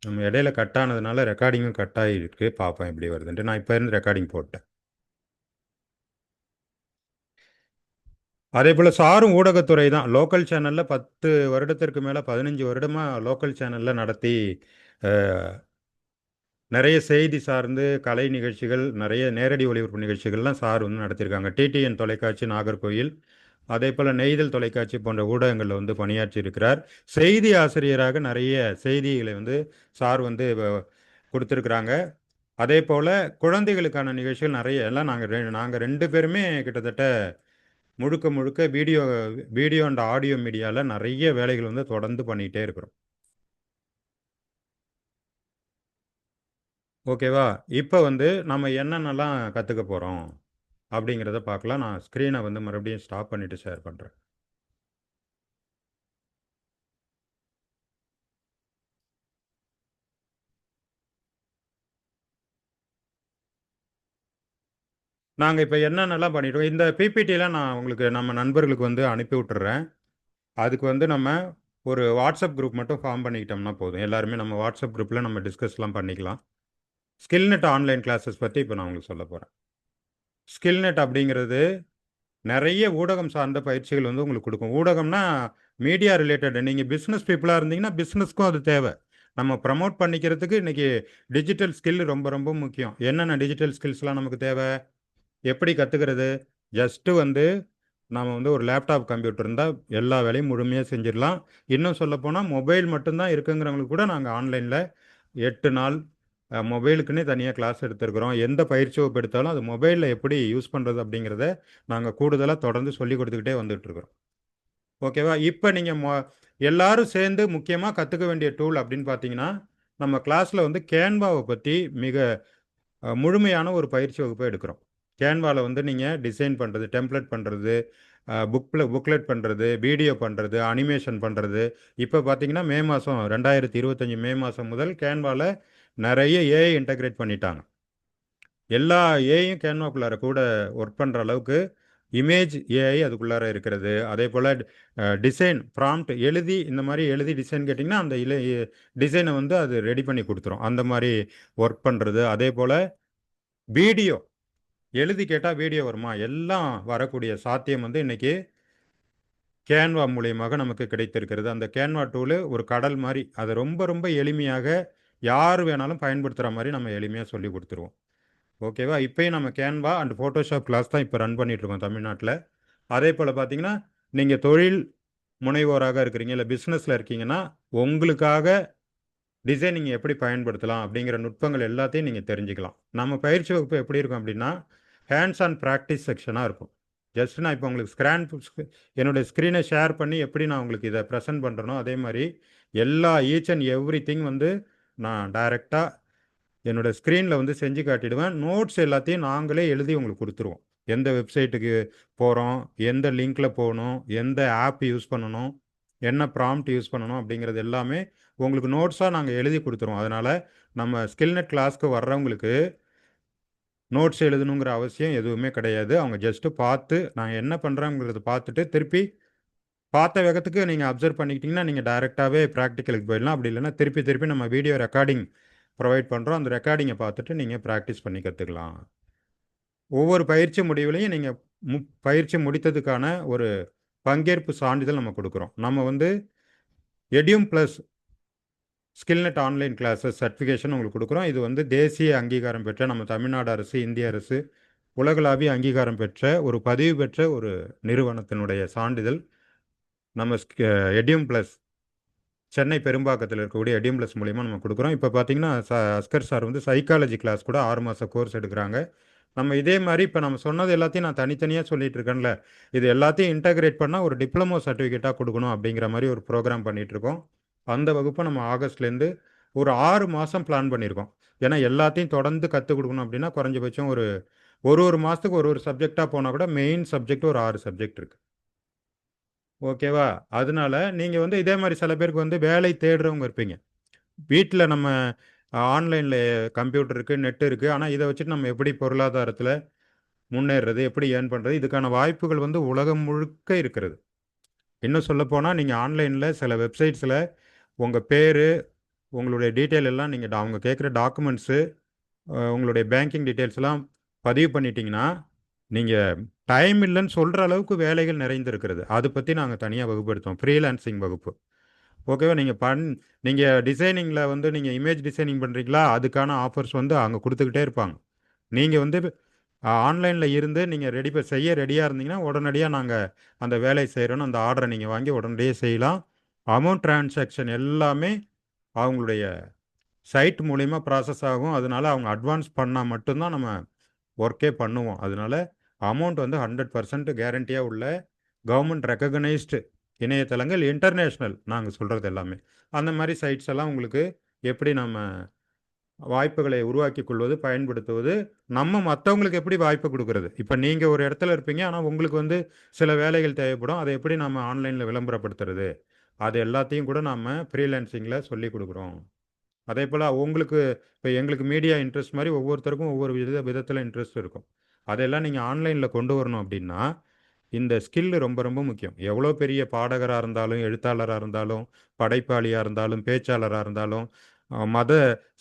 நம்ம இடையில கட் ஆனதுனால ரெக்கார்டிங்கும் கட் ஆகிருக்கு. பார்ப்பேன் எப்படி வருதுன்ட்டு. நான் இப்போ இருந்து ரெக்கார்டிங் போட்டேன். அதே போல் சாரும் ஊடகத்துறை தான். லோக்கல் சேனலில் 10 வருடத்திற்கு மேலே 15 வருடமாக லோக்கல் சேனலில் நடத்தி நிறைய செய்தி சார்ந்து கலை நிகழ்ச்சிகள், நிறைய நேரடி ஒளிபரப்பு நிகழ்ச்சிகள்லாம் சார் வந்து நடத்தியிருக்காங்க. டிடிஎன் தொலைக்காட்சி நாகர்கோயில், அதே போல் நெய்தல் தொலைக்காட்சி போன்ற ஊடகங்களில் வந்து பணியாற்றி இருக்கிறார். செய்தி ஆசிரியராக நிறைய செய்திகளை வந்து சார் வந்து கொடுத்துருக்குறாங்க. அதே போல் குழந்தைகளுக்கான நிகழ்ச்சிகள் நிறைய எல்லாம் நாங்கள் 2 பேருமே கிட்டத்தட்ட முழுக்க முழுக்க வீடியோ அண்ட் ஆடியோ மீடியாவில் நிறைய வேலைகள் வந்து தொடர்ந்து பண்ணிகிட்டே இருக்கிறோம். ஓகேவா? இப்போ வந்து நம்ம என்னென்னலாம் கற்றுக்க போகிறோம் அப்படிங்கிறத பார்க்கலாம். நான் ஸ்க்ரீனை வந்து மறுபடியும் ஸ்டாப் பண்ணிவிட்டு ஷேர் பண்ணுறேன். நாங்கள் இப்போ என்னென்னலாம் பண்ணிட்டோம், இந்த பிபிடிலாம் நான் உங்களுக்கு நம்ம நண்பர்களுக்கு வந்து அனுப்பி விட்டுறேன். அதுக்கு வந்து நம்ம ஒரு வாட்ஸ்அப் குரூப் மட்டும் ஃபார்ம் பண்ணிக்கிட்டோம்னா போதும். எல்லாருமே நம்ம வாட்ஸ்அப் குரூப்பில் நம்ம டிஸ்கஸ்லாம் பண்ணிக்கலாம். ஸ்கில்நெட் ஆன்லைன் கிளாஸஸ் பற்றி இப்போ நான் உங்களுக்கு சொல்ல போகிறேன். ஸ்கில்நெட் அப்படிங்கிறது நிறைய ஊடகம் சார்ந்த பயிற்சிகள் வந்து உங்களுக்கு கொடுக்கும். ஊடகம்னா மீடியா ரிலேட்டட். நீங்கள் பிஸ்னஸ் பீப்புளாக இருந்தீங்கன்னா பிஸ்னஸ்க்கும் அது தேவை. நம்ம ப்ரமோட் பண்ணிக்கிறதுக்கு இன்றைக்கி டிஜிட்டல் ஸ்கில் ரொம்ப ரொம்ப முக்கியம். என்னென்ன டிஜிட்டல் ஸ்கில்ஸ்லாம் நமக்கு தேவை, எப்படி கற்றுக்கிறது? ஜஸ்ட்டு வந்து நம்ம வந்து ஒரு லேப்டாப் கம்ப்யூட்டர் இருந்தால் எல்லா வேலையும் முழுமையாக செஞ்சிடலாம். இன்னும் சொல்லப்போனால் மொபைல் மட்டும்தான் இருக்குங்கிறவங்களுக்கு கூட நாங்கள் ஆன்லைனில் 8 நாள் மொபைலுக்குன்னே தனியாக கிளாஸ் எடுத்துருக்குறோம். எந்த பயிற்சி வகுப்பு எடுத்தாலும் அது மொபைலில் எப்படி யூஸ் பண்ணுறது அப்படிங்கிறத நாங்கள் கூடுதலாக தொடர்ந்து சொல்லிக் கொடுத்துக்கிட்டே வந்துட்டுருக்குறோம். ஓகேவா? இப்போ நீங்கள் எல்லாரும் சேர்ந்து முக்கியமாக கற்றுக்க வேண்டிய டூல் அப்படின்னு பார்த்தீங்கன்னா, நம்ம கிளாஸில் வந்து கேன்வாவை பற்றி மிக முழுமையான ஒரு பயிற்சி வகுப்பை எடுக்கிறோம். கேன்வாவில் வந்து நீங்கள் டிசைன் பண்ணுறது, டெம்ப்ளேட் பண்ணுறது, புக்லெட் பண்ணுறது, வீடியோ பண்ணுறது, அனிமேஷன் பண்ணுறது. இப்போ பார்த்தீங்கன்னா மே மாதம் 2025 மே மாதம் முதல் கேன்வாவில் நிறைய ஏஐ இன்டகிரேட் பண்ணிட்டாங்க. எல்லா ஏஐயும் கேன்வாக்குள்ளார கூட ஒர்க் பண்ணுற அளவுக்கு இமேஜ் ஏஐ அதுக்குள்ளார இருக்கிறது. அதே போல் டிசைன் ப்ராம்ப்ட் எழுதி இந்த மாதிரி எழுதி டிசைன் கேட்டிங்கன்னா அந்த டிசைனை வந்து அது ரெடி பண்ணி கொடுத்துரும். அந்த மாதிரி ஒர்க் பண்ணுறது. அதே போல் வீடியோ எழுதி கேட்டால் வீடியோ வருமா, எல்லாம் வரக்கூடிய சாத்தியம் வந்து இன்றைக்கி கேன்வா மூலியமாக நமக்கு கிடைத்திருக்கிறது. அந்த கேன்வா டூலு ஒரு கடல் மாதிரி. அதை ரொம்ப ரொம்ப எளிமையாக யார் வேணாலும் பயன்படுத்துகிற மாதிரி நம்ம எளிமையாக சொல்லி கொடுத்துருவோம். ஓகேவா? இப்போயும் நம்ம கேன்வா அண்ட் ஃபோட்டோஷாப் கிளாஸ் தான் இப்போ ரன் பண்ணிகிட்ருக்கோம் தமிழ்நாட்டில். அதே போல் பார்த்தீங்கன்னா, நீங்கள் தொழில் முனைவோராக இருக்கிறீங்க, இல்லை பிஸ்னஸில் இருக்கீங்கன்னா, உங்களுக்காக டிசைனிங் எப்படி பயன்படுத்தலாம் அப்படிங்கிற நுட்பங்கள் எல்லாத்தையும் நீங்கள் தெரிஞ்சுக்கலாம். நம்ம பயிற்சி வகுப்பு எப்படி இருக்கும் அப்படின்னா, ஹேண்ட்ஸ் ஆன் ப்ராக்டிஸ் செக்ஷனாக இருக்கும். ஜஸ்ட் நான் இப்போ உங்களுக்கு என்னுடைய ஸ்க்ரீனை ஷேர் பண்ணி எப்படி நான் உங்களுக்கு இதை ப்ரெசென்ட் பண்ணுறனோ, அதே மாதிரி ஈச் அண்ட் எவ்ரிதிங் வந்து நான் டைரெக்டாக என்னோடய ஸ்க்ரீனில் வந்து செஞ்சு காட்டிடுவேன். நோட்ஸ் எல்லாத்தையும் நாங்களே எழுதி உங்களுக்கு கொடுத்துருவோம். எந்த வெப்சைட்டுக்கு போகிறோம், எந்த லிங்க்கில் போகணும், எந்த ஆப் யூஸ் பண்ணணும், என்ன ப்ராம்ப்ட் யூஸ் பண்ணணும் அப்படிங்கிறது எல்லாமே உங்களுக்கு நோட்ஸாக நாங்கள் எழுதி கொடுத்துருவோம். அதனால் நம்ம ஸ்கில்நெட் கிளாஸ்க்கு வர்றவங்களுக்கு நோட்ஸ் எழுதணுங்கிற அவசியம் எதுவுமே கிடையாது. அவங்க ஜஸ்ட்டு பார்த்து நான் என்ன பண்ணுறேங்கிறத பார்த்துட்டு திருப்பி பார்த்த வேகத்துக்கு நீங்கள் அப்சர்வ் பண்ணிக்கிட்டிங்கன்னா, நீங்கள் டைரெக்டாகவே ப்ராக்டிக்கலுக்கு போயிடலாம். அப்படி இல்லைன்னா திருப்பி திருப்பி நம்ம வீடியோ ரெக்கார்டிங் ப்ரொவைட் பண்ணுறோம். அந்த ரெக்கார்டிங்கை பார்த்துட்டு நீங்கள் ப்ராக்டிஸ் பண்ணி கற்றுக்கலாம். ஒவ்வொரு பயிற்சி முடிவுலையும் நீங்கள் பயிற்சி முடித்ததுக்கான ஒரு பங்கேற்பு சான்றிதழ் நம்ம கொடுக்குறோம். நம்ம வந்து எடியூம் ப்ளஸ் ஸ்கில்நெட் ஆன்லைன் கிளாஸஸ் சர்டிஃபிகேஷன் உங்களுக்கு கொடுக்குறோம். இது வந்து தேசிய அங்கீகாரம் பெற்ற நம்ம தமிழ்நாடு அரசு, இந்திய அரசு, உலகளாவிய அங்கீகாரம் பெற்ற ஒரு பதிவு பெற்ற ஒரு நிறுவனத்தினுடைய சான்றிதழ். நம்ம எடியூம் ப்ளஸ் சென்னை பெரும்பாக்கத்தில் இருக்கக்கூடிய எடியூம் ப்ளஸ் மூலிமா நம்ம கொடுக்குறோம். இப்போ பார்த்தீங்கன்னா அஸ்கர் சார் வந்து சைக்காலஜி கிளாஸ் கூட 6 மாத கோர்ஸ் எடுக்கிறாங்க. நம்ம இதே மாதிரி இப்போ நம்ம சொன்னது எல்லாத்தையும் நான் தனித்தனியாக சொல்லிட்டு இருக்கேன்ல, இது எல்லாத்தையும் இன்டகிரேட் பண்ணால் ஒரு டிப்ளமோ சர்டிஃபிகேட்டாக கொடுக்கணும் அப்படிங்கிற மாதிரி ஒரு ப்ரோக்ராம் பண்ணிகிட்ருக்கோம். அந்த வகுப்பை நம்ம ஆகஸ்ட்லேருந்து ஒரு 6 மாதம் பிளான் பண்ணியிருக்கோம். ஏன்னா எல்லாத்தையும் தொடர்ந்து கற்றுக் கொடுக்கணும் அப்படின்னா குறைஞ்சபட்சம் ஒரு ஒரு மாதத்துக்கு ஒரு சப்ஜெக்டாக போனால் கூட மெயின் சப்ஜெக்ட் ஒரு 6 சப்ஜெக்ட் இருக்குது. ஓகேவா? அதனால நீங்கள் வந்து இதே மாதிரி சில பேருக்கு வந்து வேலை தேடுறவங்க இருப்பீங்க. வீட்டில் நம்ம ஆன்லைனில் கம்ப்யூட்டர் இருக்குது, நெட் இருக்குது. ஆனால் இதை வச்சுட்டு நம்ம எப்படி பொருளாதாரத்தில் முன்னேறுறது, எப்படி ஏர்ன் பண்ணுறது, இதுக்கான வாய்ப்புகள் வந்து உலகம் முழுக்க இருக்கிறது. இன்னும் சொல்லப்போனால் நீங்கள் ஆன்லைனில் சில வெப்சைட்ஸில் உங்கள் பேர், உங்களுடைய டீட்டெயில் எல்லாம் நீங்கள் அவங்க கேட்குற டாக்குமெண்ட்ஸு, உங்களுடைய பேங்கிங் டீட்டெயில்ஸ்லாம் பதிவு பண்ணிட்டீங்கன்னா, நீங்கள் டைம் இல்லைன்னு சொல்கிற அளவுக்கு வேலைகள் நிறைந்திருக்கிறது. அதை பற்றி நாங்கள் தனியாக வகுப்படுத்துவோம். ஃப்ரீலான்சிங் வகுப்பு. ஓகேவா? நீங்கள் டிசைனிங்கில் வந்து நீங்கள் இமேஜ் டிசைனிங் பண்ணுறீங்களா? அதுக்கான ஆஃபர்ஸ் வந்து அங்கே கொடுத்துக்கிட்டே இருப்பாங்க. நீங்கள் வந்து ஆன்லைனில் இருந்து நீங்கள் செய்ய ரெடியாக இருந்தீங்கன்னா, உடனடியாக நாங்கள் அந்த வேலையை செய்கிறோன்னு அந்த ஆர்டரை நீங்கள் வாங்கி உடனடியாக செய்யலாம். அமௌண்ட் டிரான்சாக்ஷன் எல்லாமே அவங்களுடைய சைட் மூலிமா ப்ராசஸ் ஆகும். அதனால அவங்க அட்வான்ஸ் பண்ணால் மட்டும்தான் நம்ம ஒர்க்கே பண்ணுவோம். அதனால அமௌண்ட் வந்து 100% கேரண்டியாக உள்ள கவர்மெண்ட் ரெக்கக்னைஸ்டு இணையதளங்கள் இன்டர்நேஷ்னல் நாங்கள் சொல்கிறது எல்லாமே. அந்த மாதிரி சைட்ஸ் எல்லாம் உங்களுக்கு எப்படி நம்ம வாய்ப்புகளை உருவாக்கிக் கொள்வது, பயன்படுத்துவது, நம்ம மற்றவங்களுக்கு எப்படி வாய்ப்பு கொடுக்கறது. இப்போ நீங்கள் ஒரு இடத்துல இருப்பீங்க, ஆனால் உங்களுக்கு வந்து சில வேலைகள் தேவைப்படும். அதை எப்படி நம்ம ஆன்லைனில் விளம்பரப்படுத்துறது, அது எல்லாத்தையும் கூட நம்ம ஃப்ரீலான்சிங்கில் சொல்லிக் கொடுக்குறோம். அதே போல் உங்களுக்கு இப்போ எங்களுக்கு மீடியா இன்ட்ரெஸ்ட் மாதிரி ஒவ்வொருத்தருக்கும் ஒவ்வொரு விதத்தில் இன்ட்ரெஸ்ட் இருக்கும். அதெல்லாம் நீங்கள் ஆன்லைனில் கொண்டு வரணும் அப்படின்னா, இந்த ஸ்கில் ரொம்ப ரொம்ப முக்கியம். எவ்வளோ பெரிய பாடகராக இருந்தாலும், எழுத்தாளராக இருந்தாலும், படைப்பாளியாக இருந்தாலும், பேச்சாளராக இருந்தாலும், மத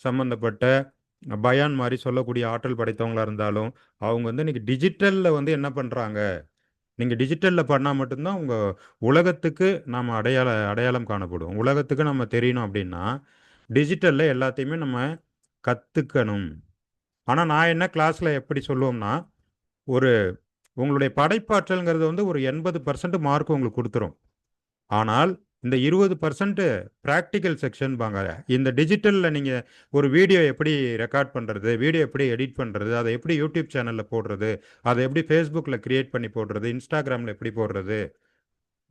சம்பந்தப்பட்ட பயான் மாதிரி சொல்லக்கூடிய ஆற்றல் படைத்தவங்களா இருந்தாலும், அவங்க வந்து இன்னைக்கு டிஜிட்டலில் வந்து என்ன பண்ணுறாங்க, நீங்கள் டிஜிட்டலில் பண்ணால் மட்டும்தான் உங்கள் உலகத்துக்கு நாம் அடையாளம் காணப்படுவோம். உலகத்துக்கு நம்ம தெரியணும் அப்படின்னா, டிஜிட்டலில் எல்லாத்தையுமே நம்ம கற்றுக்கணும். ஆனால் நான் என்ன கிளாஸில் எப்படி சொல்லுவோம்னா, ஒரு உங்களுடைய படைப்பாற்றல்ங்கிறது வந்து ஒரு 80% மார்க் உங்களுக்கு கொடுத்துரும். ஆனால் இந்த 20% பிராக்டிகல் செக்ஷன்பாங்க. இந்த டிஜிட்டல்ல நீங்க ஒரு வீடியோ எப்படி ரெக்கார்ட் பண்றது, வீடியோ எப்படி எடிட் பண்றது, அதை எப்படி யூடியூப் சேனல்ல போடுறது, அதை எப்படி Facebookல கிரியேட் பண்ணி போடுறது, Instagramல எப்படி போடுறது,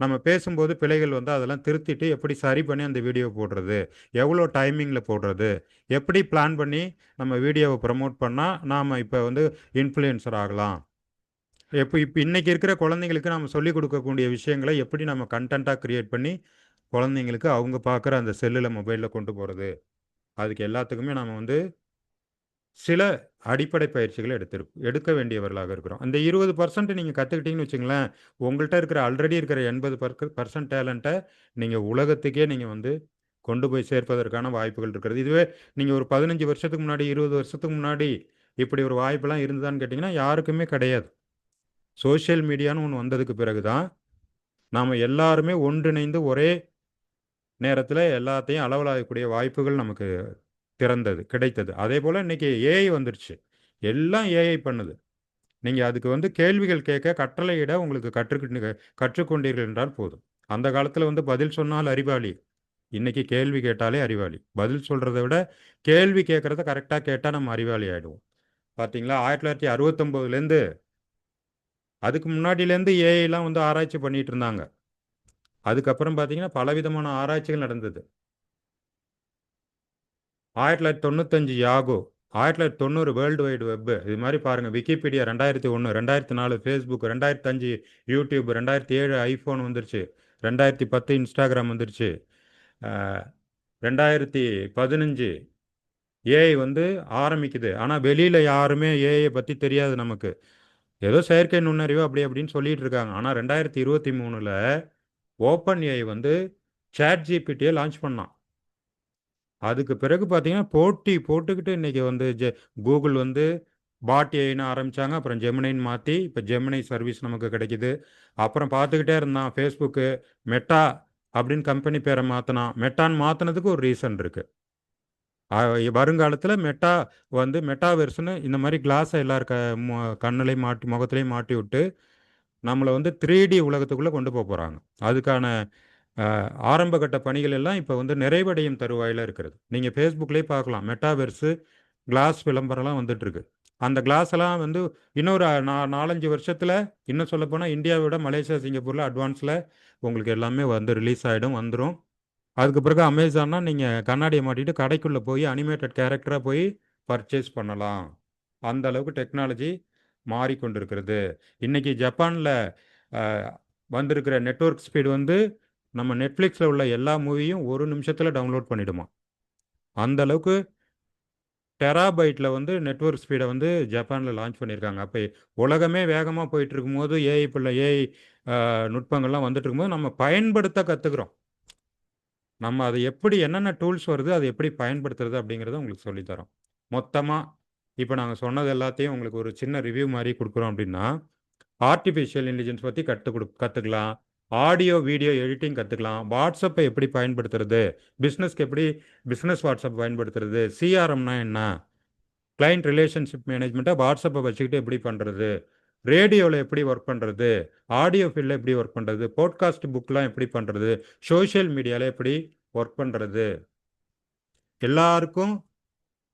நம்ம பேசும்போது பிழைகள் வந்து அதெல்லாம் திருத்திட்டு எப்படி சரி பண்ணி அந்த வீடியோ போடுறது, எவ்வளோ டைமிங்கில் போடுறது, எப்படி பிளான் பண்ணி நம்ம வீடியோவை ப்ரமோட் பண்ணால் நாம் இப்போ வந்து இன்ஃப்ளூயன்சர் ஆகலாம். இப்போ இப்போ இன்னைக்கு இருக்கிற குழந்தைங்களுக்கு நம்ம சொல்லிக் கொடுக்கக்கூடிய விஷயங்களை எப்படி நம்ம கண்டென்ட்டாக கிரியேட் பண்ணி குழந்தைங்களுக்கு அவங்க பார்க்குற அந்த செல்லில் மொபைலில் கொண்டு போகிறது, அதுக்கு எல்லாத்துக்குமே நம்ம வந்து சில அடிப்படை பயிற்சிகளை எடுக்க வேண்டியவர்களாக இருக்கிறோம். அந்த 20% நீங்கள் கற்றுக்கிட்டீங்கன்னு வச்சுங்களேன், உங்கள்கிட்ட இருக்கிற ஆல்ரெடி இருக்கிற 80% டேலண்ட்டை நீங்கள் உலகத்துக்கே நீங்கள் வந்து கொண்டு போய் சேர்ப்பதற்கான வாய்ப்புகள் இருக்கிறது. இதுவே நீங்கள் ஒரு 15 வருஷத்துக்கு முன்னாடி 20 வருஷத்துக்கு முன்னாடி இப்படி ஒரு வாய்ப்பெல்லாம் இருந்ததான்னு கேட்டிங்கன்னா யாருக்குமே கிடையாது. சோஷியல் மீடியான்னு ஒன்று வந்ததுக்கு பிறகு தான் நாம் எல்லாருமே ஒன்றிணைந்து ஒரே நேரத்தில் எல்லாத்தையும் அளவலாகக்கூடிய வாய்ப்புகள் நமக்கு கிடைத்தது. அதே போல் இன்னைக்கு ஏஐ வந்துருச்சு. எல்லாம் ஏஐ பண்ணுது. நீங்கள் அதுக்கு வந்து கேள்விகள் கேட்க கட்டளையிட உங்களுக்கு கற்றுக்கொண்டீர்கள் என்றால் போதும். அந்த காலத்தில் வந்து பதில் சொன்னால் அறிவாளி. இன்னைக்கு கேள்வி கேட்டாலே அறிவாளி. பதில் சொல்கிறத விட கேள்வி கேட்குறத கரெக்டாக கேட்டால் நம்ம அறிவாளி ஆகிடுவோம். பார்த்தீங்களா, 1969லேருந்து அதுக்கு முன்னாடியிலேருந்து ஏஐலாம் வந்து ஆராய்ச்சி பண்ணிட்டு இருந்தாங்க. அதுக்கப்புறம் பார்த்தீங்கன்னா பலவிதமான ஆராய்ச்சிகள் நடந்தது. 1995 யாகோ, 1990 வேர்ல்டு வைடு வெப், இது மாதிரி பாருங்கள். விக்கிபீடியா 2001, 2004 ஃபேஸ்புக், 2005 யூடியூப், 2007 ஐஃபோன் வந்துருச்சு, 2010 இன்ஸ்டாகிராம் வந்துருச்சு, 2015 ஏஐ வந்து ஆரம்பிக்குது. ஆனால் வெளியில் யாருமே ஏஐ பற்றி தெரியாது நமக்கு. ஏதோ செயற்கை நுண்ணறிவு அப்படி அப்படின்னு சொல்லிட்டு இருக்காங்க. ஆனால் 2023 ஓப்பன் ஏஐ வந்து சாட் ஜிபிடியை லான்ச் பண்ணான். அதுக்கு பிறகு பார்த்தீங்கன்னா போட்டி போட்டுக்கிட்டு இன்றைக்கி வந்து கூகுள் வந்து பாட் ஏஐன்னு ஆரம்பித்தாங்க. அப்புறம் ஜெமினின்னு மாற்றி இப்போ ஜெமினி சர்வீஸ் நமக்கு கிடைக்கிது. அப்புறம் பார்த்துக்கிட்டே இருந்தான் ஃபேஸ்புக்கு மெட்டா அப்படின்னு கம்பெனி பேரை மாற்றினான். மெட்டான்னு மாற்றினதுக்கு ஒரு ரீசன் இருக்குது. வருங்காலத்தில் மெட்டா வந்து மெட்டாவெர்ஸ்னு இந்த மாதிரி கிளாஸை எல்லார் கண்ணிலையும் மாட்டி முகத்துலையும் மாட்டி விட்டு நம்மளை வந்து 3D உலகத்துக்குள்ளே கொண்டு போக போகிறாங்க. அதுக்கான ஆரம்பகட்ட பணிகள் எல்லாம் இப்போ வந்து நிறைவடையும் தருவாயில் இருக்கிறது. நீங்கள் ஃபேஸ்புக்லேயே பார்க்கலாம். மெட்டாவெர்ஸு கிளாஸ் விளம்பரம்லாம் வந்துட்டுருக்கு. அந்த கிளாஸ் எல்லாம் வந்து இன்னொரு 4-5 வருஷத்தில் இன்னும் சொல்லப்போனால் இந்தியாவை விட மலேசியா, சிங்கப்பூரில் அட்வான்ஸில் உங்களுக்கு எல்லாமே வந்து ரிலீஸ் ஆகிடும், வந்துடும். அதுக்கு பிறகு அமேசான்னா நீங்கள் கண்ணாடியை மாட்டிட்டு கடைக்குள்ளே போய் அனிமேட்டட் கேரக்டராக போய் பர்ச்சேஸ் பண்ணலாம். அந்த அளவுக்கு டெக்னாலஜி மாறிக்கொண்டிருக்கிறது. இன்றைக்கி ஜப்பானில் வந்திருக்கிற நெட்வொர்க் ஸ்பீடு வந்து நம்ம நெட்ஃப்ளிக்ஸில் உள்ள எல்லா மூவியும் 1 நிமிஷத்தில் டவுன்லோட் பண்ணிவிடுமா. அந்த அளவுக்கு டெராபைட்டில் வந்து நெட்வொர்க் ஸ்பீடை வந்து ஜப்பானில் லான்ச் பண்ணியிருக்காங்க. அப்போ உலகமே வேகமாக போயிட்டு இருக்கும்போது ஏஐ நுட்பங்கள்லாம் வந்துட்டு இருக்கும்போது நம்ம பயன்படுத்த கற்றுக்குறோம். நம்ம அதை எப்படி என்னென்ன டூல்ஸ் வருது, அதை எப்படி பயன்படுத்துறது அப்படிங்கிறத உங்களுக்கு சொல்லி தரோம். மொத்தமா இப்ப நாங்க சொன்னது எல்லாத்தையும் உங்களுக்கு ஒரு சின்ன ரிவ்யூ மாரி குடுக்குறோம் அப்படின்னா, ஆர்ட்டிஃபிஷியல் இன்டெலிஜென்ஸ் பத்தி கத்துக்கலாம். ஆடியோ, வீடியோ எடிட்டிங் கத்துக்கலாம். வாட்ஸ்அப்ப எப்படி பயன்படுத்துறது? பிசினஸ்க்கு எப்படி பிசினஸ் வாட்ஸ்அப் பயன்படுத்துறது? சிஆர்எம்னா என்ன? கிளையன்ட் ரிலேஷன்ஷிப் மேனேஜ்மெண்ட்டை வாட்ஸ்அப்பை வச்சுக்கிட்டு எப்படி பண்ணுறது? ரேடியோவில் எப்படி ஒர்க் பண்ணுறது? ஆடியோ ஃபீல்டில் எப்படி ஒர்க் பண்ணுறது? போட்காஸ்ட் புக்லாம் எப்படி பண்ணுறது? சோஷியல் மீடியாவில் எப்படி ஒர்க் பண்ணுறது? எல்லாருக்கும்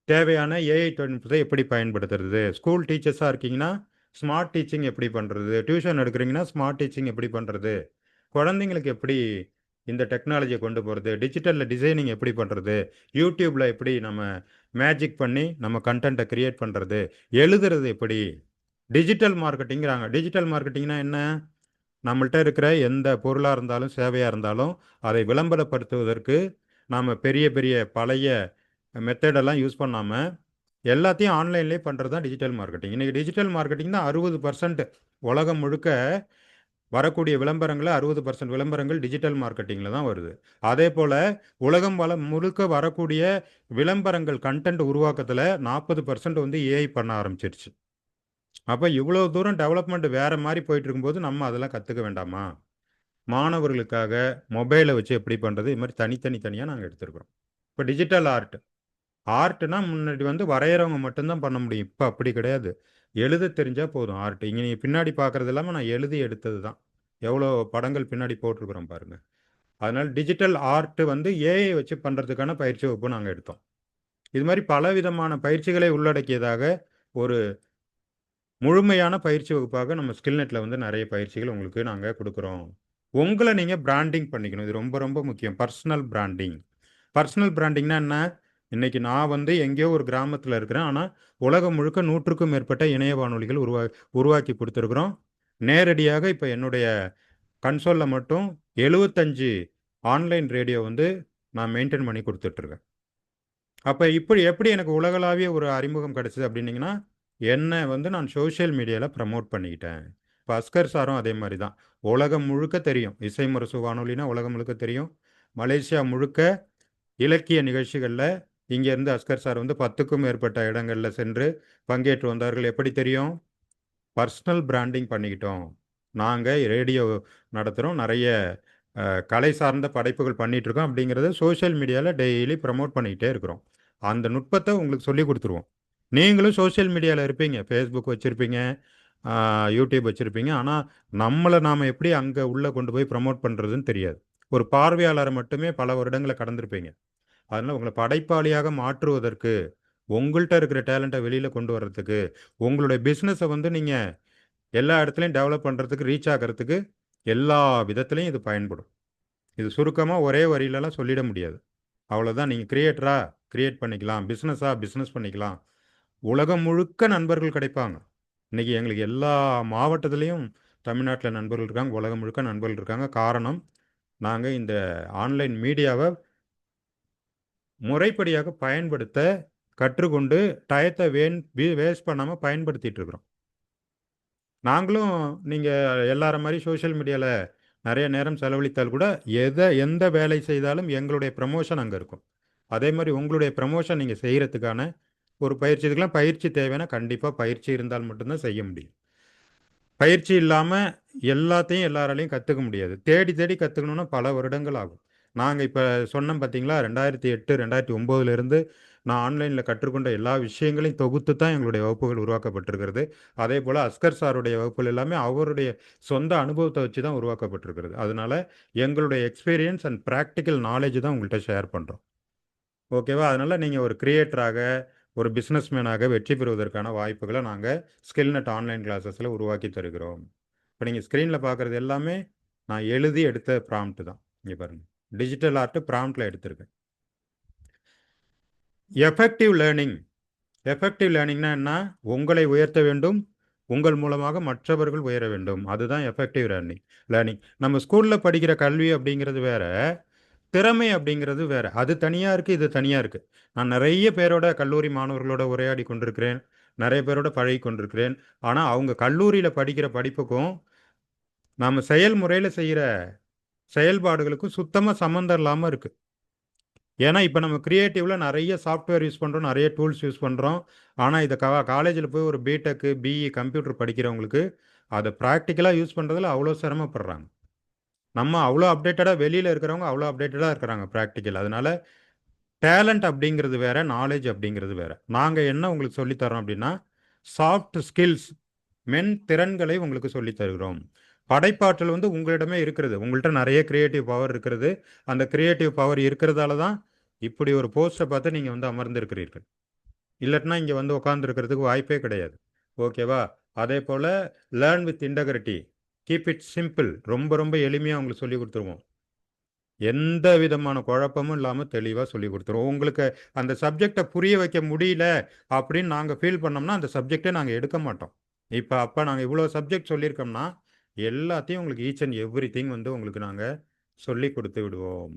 தேவையான ஏஐ தொழில்நுட்பத்தை எப்படி பயன்படுத்துறது? ஸ்கூல் டீச்சர்ஸாக இருக்கீங்கன்னா ஸ்மார்ட் டீச்சிங் எப்படி பண்ணுறது? டியூஷன் எடுக்கிறீங்கன்னா ஸ்மார்ட் டீச்சிங் எப்படி பண்ணுறது? குழந்தைங்களுக்கு எப்படி இந்த டெக்னாலஜியை கொண்டு போகிறது? டிஜிட்டலில் டிசைனிங் எப்படி பண்ணுறது? யூடியூப்பில் எப்படி நம்ம மேஜிக் பண்ணி நம்ம கண்டென்ட்டை கிரியேட் பண்ணுறது? எழுதுறது எப்படி? டிஜிட்டல் மார்க்கெட்டிங்கிறாங்க. டிஜிட்டல் மார்க்கெட்டிங்னா என்ன? நம்மள்ட்ட இருக்கிற எந்த பொருளாக இருந்தாலும் சேவையாக இருந்தாலும் அதை விளம்பரப்படுத்துவதற்கு நாம் பெரிய பெரிய பழைய மெத்தடெல்லாம் யூஸ் பண்ணாமல் எல்லாத்தையும் ஆன்லைன்லேயே பண்ணுறது தான் டிஜிட்டல் மார்க்கெட்டிங். இன்றைக்கி டிஜிட்டல் மார்க்கெட்டிங் தான் 60% உலகம் முழுக்க வரக்கூடிய விளம்பரங்களில் 60% விளம்பரங்கள் டிஜிட்டல் மார்க்கெட்டிங்கில் தான் வருது. அதே போல் உலகம் முழுக்க வரக்கூடிய விளம்பரங்கள் கண்டென்ட் உருவாக்கத்தில் 40% வந்து ஏஐ பண்ண ஆரம்பிச்சிருச்சு. அப்போ இவ்வளோ தூரம் டெவலப்மெண்ட் வேறு மாதிரி போயிட்டு இருக்கும்போது நம்ம அதெல்லாம் கற்றுக்க வேண்டாமா? மாணவர்களுக்காக மொபைலை வச்சு எப்படி பண்ணுறது? இது மாதிரி தனித்தனியாக நாங்கள் எடுத்துருக்குறோம். இப்போ டிஜிட்டல் ஆர்ட்னா முன்னாடி வந்து வரைகிறவங்க மட்டும்தான் பண்ண முடியும். இப்போ அப்படி கிடையாது. எழுத தெரிஞ்சால் போதும் ஆர்ட். இங்கே நீங்கள் பின்னாடி பார்க்குறது எல்லாமே நான் எழுதி எடுத்தது தான். எவ்வளோ படங்கள் பின்னாடி போட்டிருக்கிறோம் பாருங்கள். அதனால் டிஜிட்டல் ஆர்ட் வந்து ஏஐ வச்சு பண்ணுறதுக்கான பயிற்சி வகுப்பு நாங்கள் எடுத்தோம். இது மாதிரி பல விதமான பயிற்சிகளை உள்ளடக்கியதாக ஒரு முழுமையான பயிற்சி வகுப்பாக நம்ம ஸ்கில்நெட்டில் வந்து நிறைய பயிற்சிகள் உங்களுக்கு நாங்கள் கொடுக்குறோம். உங்களை நீங்கள் பிராண்டிங் பண்ணிக்கணும். இது ரொம்ப ரொம்ப முக்கியம். Personal branding. பர்சனல் பிராண்டிங்னா என்ன? இன்னைக்கு நான் வந்து எங்கேயோ ஒரு கிராமத்தில் இருக்கிறேன். ஆனால் உலகம் முழுக்க 100க்கும் மேற்பட்ட இணைய வானொலிகள் உருவாக்கி கொடுத்துருக்குறோம். நேரடியாக இப்போ என்னுடைய கன்சோலில் மட்டும் 75 ஆன்லைன் ரேடியோ வந்து நான் மெயின்டைன் பண்ணி கொடுத்துட்ருக்கேன். அப்போ இப்படி எப்படி எனக்கு உலகளாவிய ஒரு அறிமுகம் கிடைச்சது அப்படின்னீங்கன்னா, என்ன வந்து நான் சோஷியல் மீடியாவில் ப்ரமோட் பண்ணிக்கிட்டேன். இப்போ அஸ்கர் சாரும் அதே மாதிரி தான். உலகம் முழுக்க தெரியும். இசை முரசு வானொலினா உலகம் முழுக்க தெரியும். மலேசியா முழுக்க இலக்கிய நிகழ்ச்சிகளில் இங்கேருந்து அஸ்கர் சார் வந்து 10க்கும் மேற்பட்ட இடங்களில் சென்று பங்கேற்று வந்தார்கள். எப்படி தெரியும்? பர்சனல் பிராண்டிங் பண்ணிக்கிட்டோம். நாங்கள் ரேடியோ நடத்துகிறோம். நிறைய கலை சார்ந்த படைப்புகள் பண்ணிகிட்ருக்கோம். அப்படிங்கிறத சோஷியல் மீடியாவில் டெய்லி ப்ரமோட் பண்ணிக்கிட்டே இருக்கிறோம். அந்த நுட்பத்தை உங்களுக்கு சொல்லி கொடுத்துருவோம். நீங்களும் சோஷியல் மீடியாவில் இருப்பீங்க. ஃபேஸ்புக் வச்சுருப்பீங்க, யூடியூப் வச்சுருப்பீங்க. ஆனால் நம்மளை நாம் எப்படி அங்கே உள்ளே கொண்டு போய் ப்ரமோட் பண்ணுறதுன்னு தெரியாது. ஒரு பார்வையாளரை மட்டுமே பல வருடங்களை கடந்திருப்பீங்க. அதனால் உங்களை படைப்பாளியாக மாற்றுவதற்கு, உங்கள்கிட்ட இருக்கிற டேலண்ட்டை வெளியில் கொண்டு வர்றதுக்கு, உங்களுடைய பிஸ்னஸை வந்து நீங்கள் எல்லா இடத்துலையும் டெவலப் பண்ணுறதுக்கு, ரீச் ஆகிறதுக்கு எல்லா விதத்துலையும் இது பயன்படும். இது சுருக்கமாக ஒரே வரியிலலாம் சொல்லிட முடியாது. அவ்வளோதான். நீங்கள் கிரியேட் பண்ணிக்கலாம். பிஸ்னஸ் பண்ணிக்கலாம். உலகம் முழுக்க நண்பர்கள் கிடைப்பாங்க. இன்றைக்கி எங்களுக்கு எல்லா மாவட்டத்துலேயும் தமிழ்நாட்டில் நண்பர்கள் இருக்காங்க. உலகம் முழுக்க நண்பர்கள் இருக்காங்க. காரணம், நாங்கள் இந்த ஆன்லைன் மீடியாவை முறைப்படியாக பயன்படுத்த கற்றுக்கொண்டு டயத்தை வேஸ்ட் பண்ணாமல் பயன்படுத்திகிட்டு இருக்கிறோம். நாங்களும் நீங்கள் எல்லார மாதிரி சோஷியல் மீடியாவில் நிறைய நேரம் செலவழித்தால் கூட எந்த வேலை செய்தாலும் எங்களுடைய ப்ரமோஷன் அங்கே இருக்கும். அதே மாதிரி உங்களுடைய ப்ரமோஷன் நீங்கள் செய்கிறதுக்கான ஒரு பயிற்சி, இதுக்கெல்லாம் பயிற்சி தேவைன்னா கண்டிப்பாக பயிற்சி இருந்தால் மட்டும்தான் செய்ய முடியும். பயிற்சி இல்லாமல் எல்லாத்தையும் எல்லாராலையும் கற்றுக்க முடியாது. தேடி தேடி கற்றுக்கணுன்னா பல வருடங்கள் ஆகும். நாங்கள் இப்போ சொன்னோம் பார்த்தீங்களா, 2008 2009லேருந்து நான் ஆன்லைனில் கற்றுக்கொண்ட எல்லா விஷயங்களையும் தொகுத்து தான் எங்களுடைய வகுப்புகள் உருவாக்கப்பட்டிருக்கிறது. அதே போல் அஸ்கர் சாருடைய வகுப்புகள் எல்லாமே அவருடைய சொந்த அனுபவத்தை வச்சு தான் உருவாக்கப்பட்டிருக்கிறது. அதனால எங்களுடைய எக்ஸ்பீரியன்ஸ் அண்ட் ப்ராக்டிக்கல் நாலேஜ் தான் உங்கள்கிட்ட ஷேர் பண்ணுறோம். ஓகேவா? அதனால் நீங்கள் ஒரு கிரியேட்டராக, ஒரு பிஸ்னஸ்மேனாக வெற்றி பெறுவதற்கான வாய்ப்புகளை நாங்கள் ஸ்கில்நெட் ஆன்லைன் கிளாஸஸில் உருவாக்கி தருகிறோம். இப்போ நீங்கள் ஸ்க்ரீனில் பார்க்குறது எல்லாமே நான் எழுதி எடுத்த ப்ராம்ப்ட் தான். இங்கே பாருங்கள், டிஜிட்டல் ஆர்ட் ப்ராம்ப்டில் எடுத்திருக்கேன். எஃபெக்டிவ் லேர்னிங்னா என்ன? உங்களை உயர்த்த வேண்டும், உங்கள் மூலமாக மற்றவர்கள் உயர வேண்டும். அதுதான் எஃபெக்டிவ் லேர்னிங். நம்ம ஸ்கூலில் படிக்கிற கல்வி அப்படிங்கிறது வேற, திறமை அப்படிங்கிறது வேற. அது தனியாக இருக்குது, இது தனியாக இருக்குது. நான் நிறைய பேரோட கல்லூரி மாணவர்களோட உரையாடி கொண்டிருக்கிறேன், நிறைய பேரோட பழகி கொண்டிருக்கிறேன். ஆனால் அவங்க கல்லூரியில் படிக்கிற படிப்புக்கும் நம்ம செயல்முறையில் செய்கிற செயல்பாடுகளுக்கும் சுத்தமாக சம்மந்தம் இல்லாமல் இருக்குது. ஏன்னா இப்போ நம்ம கிரியேட்டிவில் நிறைய சாஃப்ட்வேர் யூஸ் பண்ணுறோம், நிறைய டூல்ஸ் யூஸ் பண்ணுறோம். ஆனால் இதை காலேஜில் போய் ஒரு பிடெக்கு பிஇ கம்ப்யூட்டர் படிக்கிறவங்களுக்கு அதை ப்ராக்டிக்கலாக யூஸ் பண்ணுறதுல அவ்வளோ சிரமப்படுறாங்க. நம்ம அவ்வளோ அப்டேட்டடாக வெளியில் இருக்கிறவங்க அவ்வளோ அப்டேட்டடாக இருக்கிறாங்க ப்ராக்டிக்கல். அதனால டேலண்ட் அப்படிங்கிறது வேற, நாலேஜ் அப்படிங்கிறது வேற. நாங்கள் என்ன உங்களுக்கு சொல்லித்தரோம் அப்படின்னா சாஃப்ட் ஸ்கில்ஸ், மென் திறன்களை உங்களுக்கு சொல்லித் தருகிறோம். படைப்பாற்றல் வந்து உங்களிடமே இருக்கிறது. உங்கள்கிட்ட நிறைய கிரியேட்டிவ் பவர் இருக்கிறது. அந்த கிரியேட்டிவ் பவர் இருக்கிறதால தான் இப்படி ஒரு போஸ்ட்டை பார்த்து நீங்கள் வந்து அமர்ந்திருக்கிறீர்கள். இல்லட்டினா இங்கே வந்து உட்காந்துருக்கிறதுக்கு வாய்ப்பே கிடையாது. ஓகேவா? அதே போல் learn with integrity, keep it simple. ரொம்ப ரொம்ப எளிமையாக உங்களுக்கு சொல்லி கொடுத்துருவோம். எந்த விதமான குழப்பமும் இல்லாமல் தெளிவாக சொல்லி கொடுத்துருவோம். உங்களுக்கு அந்த சப்ஜெக்டை புரிய வைக்க முடியல அப்படின்னு நாங்கள் ஃபீல் பண்ணோம்னா அந்த சப்ஜெக்டை நாங்கள் எடுக்க மாட்டோம். அப்போ நாங்கள் இவ்வளோ சப்ஜெக்ட் சொல்லியிருக்கோம்னா எல்லாத்தையும் உங்களுக்கு ஈச் அண்ட் எவ்ரி திங் வந்து உங்களுக்கு நாங்கள் சொல்லி கொடுத்து விடுவோம்.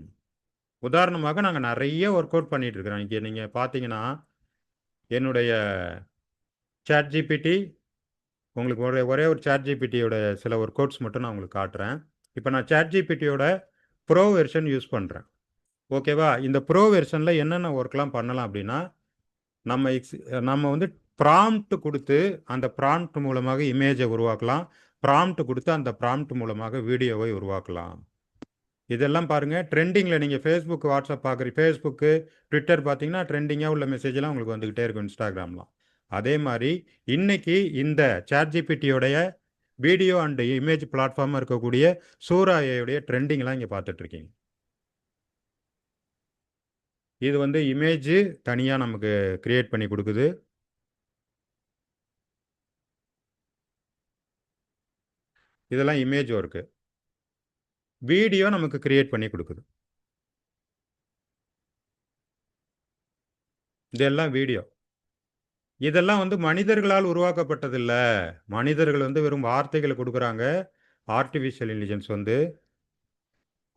உதாரணமாக நாங்கள் நிறைய ஒர்க் அவுட் பண்ணிட்டு இருக்கிறோம். இங்கே நீங்கள் பார்த்தீங்கன்னா என்னுடைய சாட் ஜிபிடி, உங்களுக்கு ஒரே ஒரு சாட் ஜிபிடியோட சில ஒர்க் அவுட்ஸ் மட்டும் நான் உங்களுக்கு காட்டுறேன். இப்போ நான் சாட் ஜிபிடியோட ப்ரோ வெர்ஷன் யூஸ் பண்ணுறேன். ஓகேவா? இந்த ப்ரோ வெர்ஷனில் என்னென்ன ஒர்க்லாம் பண்ணலாம் அப்படின்னா நம்ம நம்ம வந்து ப்ராம்ப்ட் கொடுத்து அந்த ப்ராம்ப்ட் மூலமாக இமேஜை உருவாக்கலாம். ப்ராம்ப்ட் கொடுத்து அந்த ப்ராம்ப்ட் மூலமாக வீடியோவை உருவாக்கலாம். இதெல்லாம் பாருங்கள் ட்ரெண்டிங்கில் நீங்கள் ஃபேஸ்புக், வாட்ஸ்அப் ஃபேஸ்புக்கு, ட்விட்டர் பார்த்தீங்கன்னா ட்ரெண்டிங்காக உள்ள மெசேஜெல்லாம் உங்களுக்கு வந்துக்கிட்டே இருக்கும் இன்ஸ்டாகிராம்லாம். அதே மாதிரி இன்னைக்கு இந்த சாட் ஜிபிடியோடைய வீடியோ அண்ட் இமேஜ் பிளாட்ஃபார்மாக இருக்கக்கூடிய சூரா ஏஐயுடைய ட்ரெண்டிங்லாம் இங்கே பார்த்துட்ருக்கீங்க. இது வந்து இமேஜ் தனியாக நமக்கு கிரியேட் பண்ணி கொடுக்குது. இதெல்லாம் இமேஜ் ஒர்க்கு. வீடியோ நமக்கு கிரியேட் பண்ணி கொடுக்குது. இதெல்லாம் வீடியோ. இதெல்லாம் வந்து மனிதர்களால் உருவாக்கப்பட்டதில்ல. மனிதர்கள் வந்து வெறும் வார்த்தைகளை கொடுக்குறாங்க. ஆர்டிஃபிஷியல் இன்டெலிஜென்ஸ் வந்து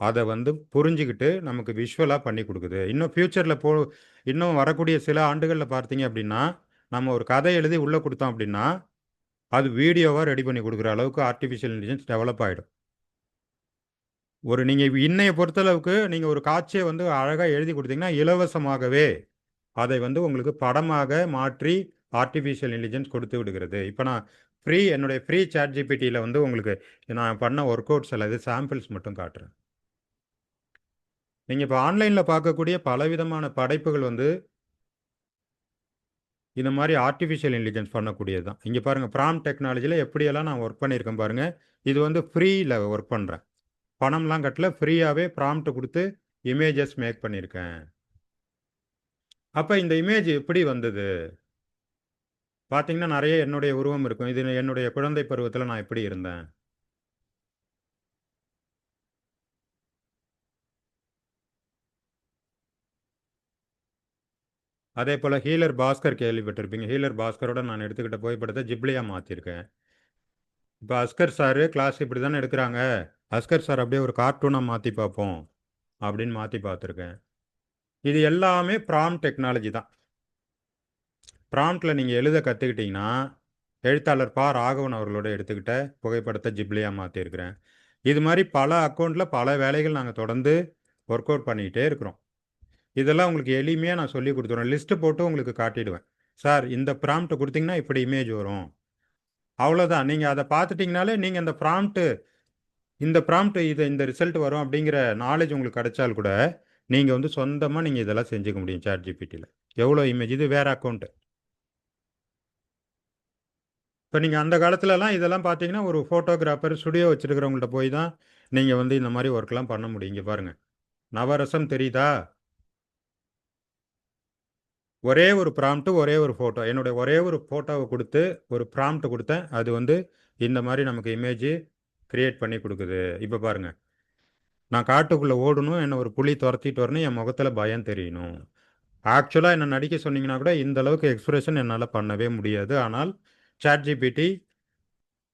அதை வந்து புரிஞ்சுக்கிட்டு நமக்கு விஷுவலாக பண்ணி கொடுக்குது. இன்னும் ஃப்யூச்சரில் இன்னும் வரக்கூடிய சில ஆண்டுகளில் பார்த்தீங்க அப்படின்னா நம்ம ஒரு கதை எழுதி உள்ளே கொடுத்தோம் அப்படின்னா அது வீடியோவாக ரெடி பண்ணி கொடுக்குற அளவுக்கு ஆர்டிஃபிஷியல் இன்டெலிஜென்ஸ் டெவலப் ஆகிடும். நீங்கள் இன்னைய பொறுத்தளவுக்கு நீங்கள் ஒரு காட்சியை வந்து அழகாக எழுதி கொடுத்தீங்கன்னா இலவசமாகவே அதை வந்து உங்களுக்கு படமாக மாற்றி ஆர்டிஃபிஷியல் இன்டெலிஜென்ஸ் கொடுத்து விடுகிறது. இப்போ நான் என்னுடைய ஃப்ரீ சாட் ஜிபிடியில் வந்து உங்களுக்கு நான் பண்ண ஒர்க் அவுட்ஸ் அல்லது சாம்பிள்ஸ் மட்டும் காட்டுறேன். நீங்கள் இப்போ ஆன்லைனில் பார்க்கக்கூடிய பலவிதமான படைப்புகள் வந்து இந்த மாதிரி ஆர்டிஃபிஷியல் இன்டெலிஜென்ஸ் பண்ணக்கூடியது தான். இங்கே பாருங்கள் ப்ராம்ப்ட் டெக்னாலஜியில் எப்படியெல்லாம் நான் ஒர்க் பண்ணியிருக்கேன் பாருங்கள். இது வந்து ஃப்ரீயில் ஒர்க் பண்ணுறேன். பணம்லாம் கட்டல, ஃப்ரீயாகவே ப்ராம்ப்ட் கொடுத்து இமேஜஸ் மேக் பண்ணியிருக்கேன். அப்போ இந்த இமேஜ் எப்படி வந்தது பார்த்தீங்கன்னா நிறைய என்னுடைய உருவம் இருக்கும். இது என்னுடைய குழந்தை பருவத்தில் நான் எப்படி இருந்தேன். அதே போல் ஹீலர் பாஸ்கர் கேள்விப்பட்டிருப்பீங்க. ஹீலர் பாஸ்கரோட நான் எடுத்துக்கிட்ட புகைப்படத்தை ஜிப்லியாக மாற்றிருக்கேன். இப்போ அஸ்கர் சார் கிளாஸ் இப்படி தானே எடுக்கிறாங்க, அஸ்கர் சார் அப்படியே ஒரு கார்ட்டூனாக மாற்றி பார்ப்போம் அப்படின்னு மாற்றி பார்த்துருக்கேன். இது எல்லாமே ப்ராம்ப்ட் டெக்னாலஜி தான். ப்ராம்ப்டில் நீங்கள் எழுத கற்றுக்கிட்டிங்கன்னா எழுத்தாளர் பா ராகவன் அவர்களோட எடுத்துக்கிட்ட புகைப்படத்தை ஜிப்லியாக மாற்றிருக்கிறேன். இது மாதிரி பல அக்கௌண்ட்டில் பல வேலைகள் நாங்கள் தொடர்ந்து ஒர்க் அவுட் பண்ணிக்கிட்டே இருக்கிறோம். இதெல்லாம் உங்களுக்கு எளிமையாக நான் சொல்லி கொடுத்துருவேன். லிஸ்ட்டு போட்டு உங்களுக்கு காட்டிடுவேன். சார் இந்த ப்ராம்ப்ட் கொடுத்தீங்கன்னா இப்படி இமேஜ் வரும், அவ்வளோதான். நீங்கள் அதை பார்த்துட்டிங்கனாலே நீங்கள் இந்த ப்ராம்ப்ட் இந்த ரிசல்ட் வரும் அப்படிங்கிற நாலேஜ் உங்களுக்கு கிடைச்சால் கூட நீங்கள் வந்து சொந்தமாக நீங்கள் இதெல்லாம் செஞ்சுக்க முடியும் சாட் ஜிபிடியில். எவ்வளோ இமேஜ், இது வேறு அக்கௌண்ட்டு. இப்போ நீங்கள் அந்த காலத்துலலாம் இதெல்லாம் பார்த்தீங்கன்னா ஒரு ஃபோட்டோகிராஃபர் ஸ்டுடியோ வச்சுருக்கிறவங்கள்ட்ட போய் தான் நீங்கள் வந்து இந்த மாதிரி ஒர்க்லாம் பண்ண முடியும். இங்கே பாருங்கள், நவரசம் தெரியுதா? ஒரே ஒரு ப்ராம்ப்ட், ஒரே ஒரு ஃபோட்டோ. என்னுடைய ஒரே ஒரு ஃபோட்டோவை கொடுத்து ஒரு ப்ராம்ப்ட் கொடுத்தேன். அது வந்து இந்த மாதிரி நமக்கு இமேஜ் கிரியேட் பண்ணி கொடுக்குது. இப்போ பாருங்கள், நான் காட்டுக்குள்ளே ஓடணும், என்னை ஒரு புலி துரத்திட்டு வரணும், என் முகத்தில் பயம் தெரியணும். ஆக்சுவலாக என்ன நடிக்க சொன்னீங்கன்னா கூட இந்த அளவுக்கு எக்ஸ்பிரஷன் என்னால் பண்ணவே முடியாது. ஆனால் சாட் ஜிபிடி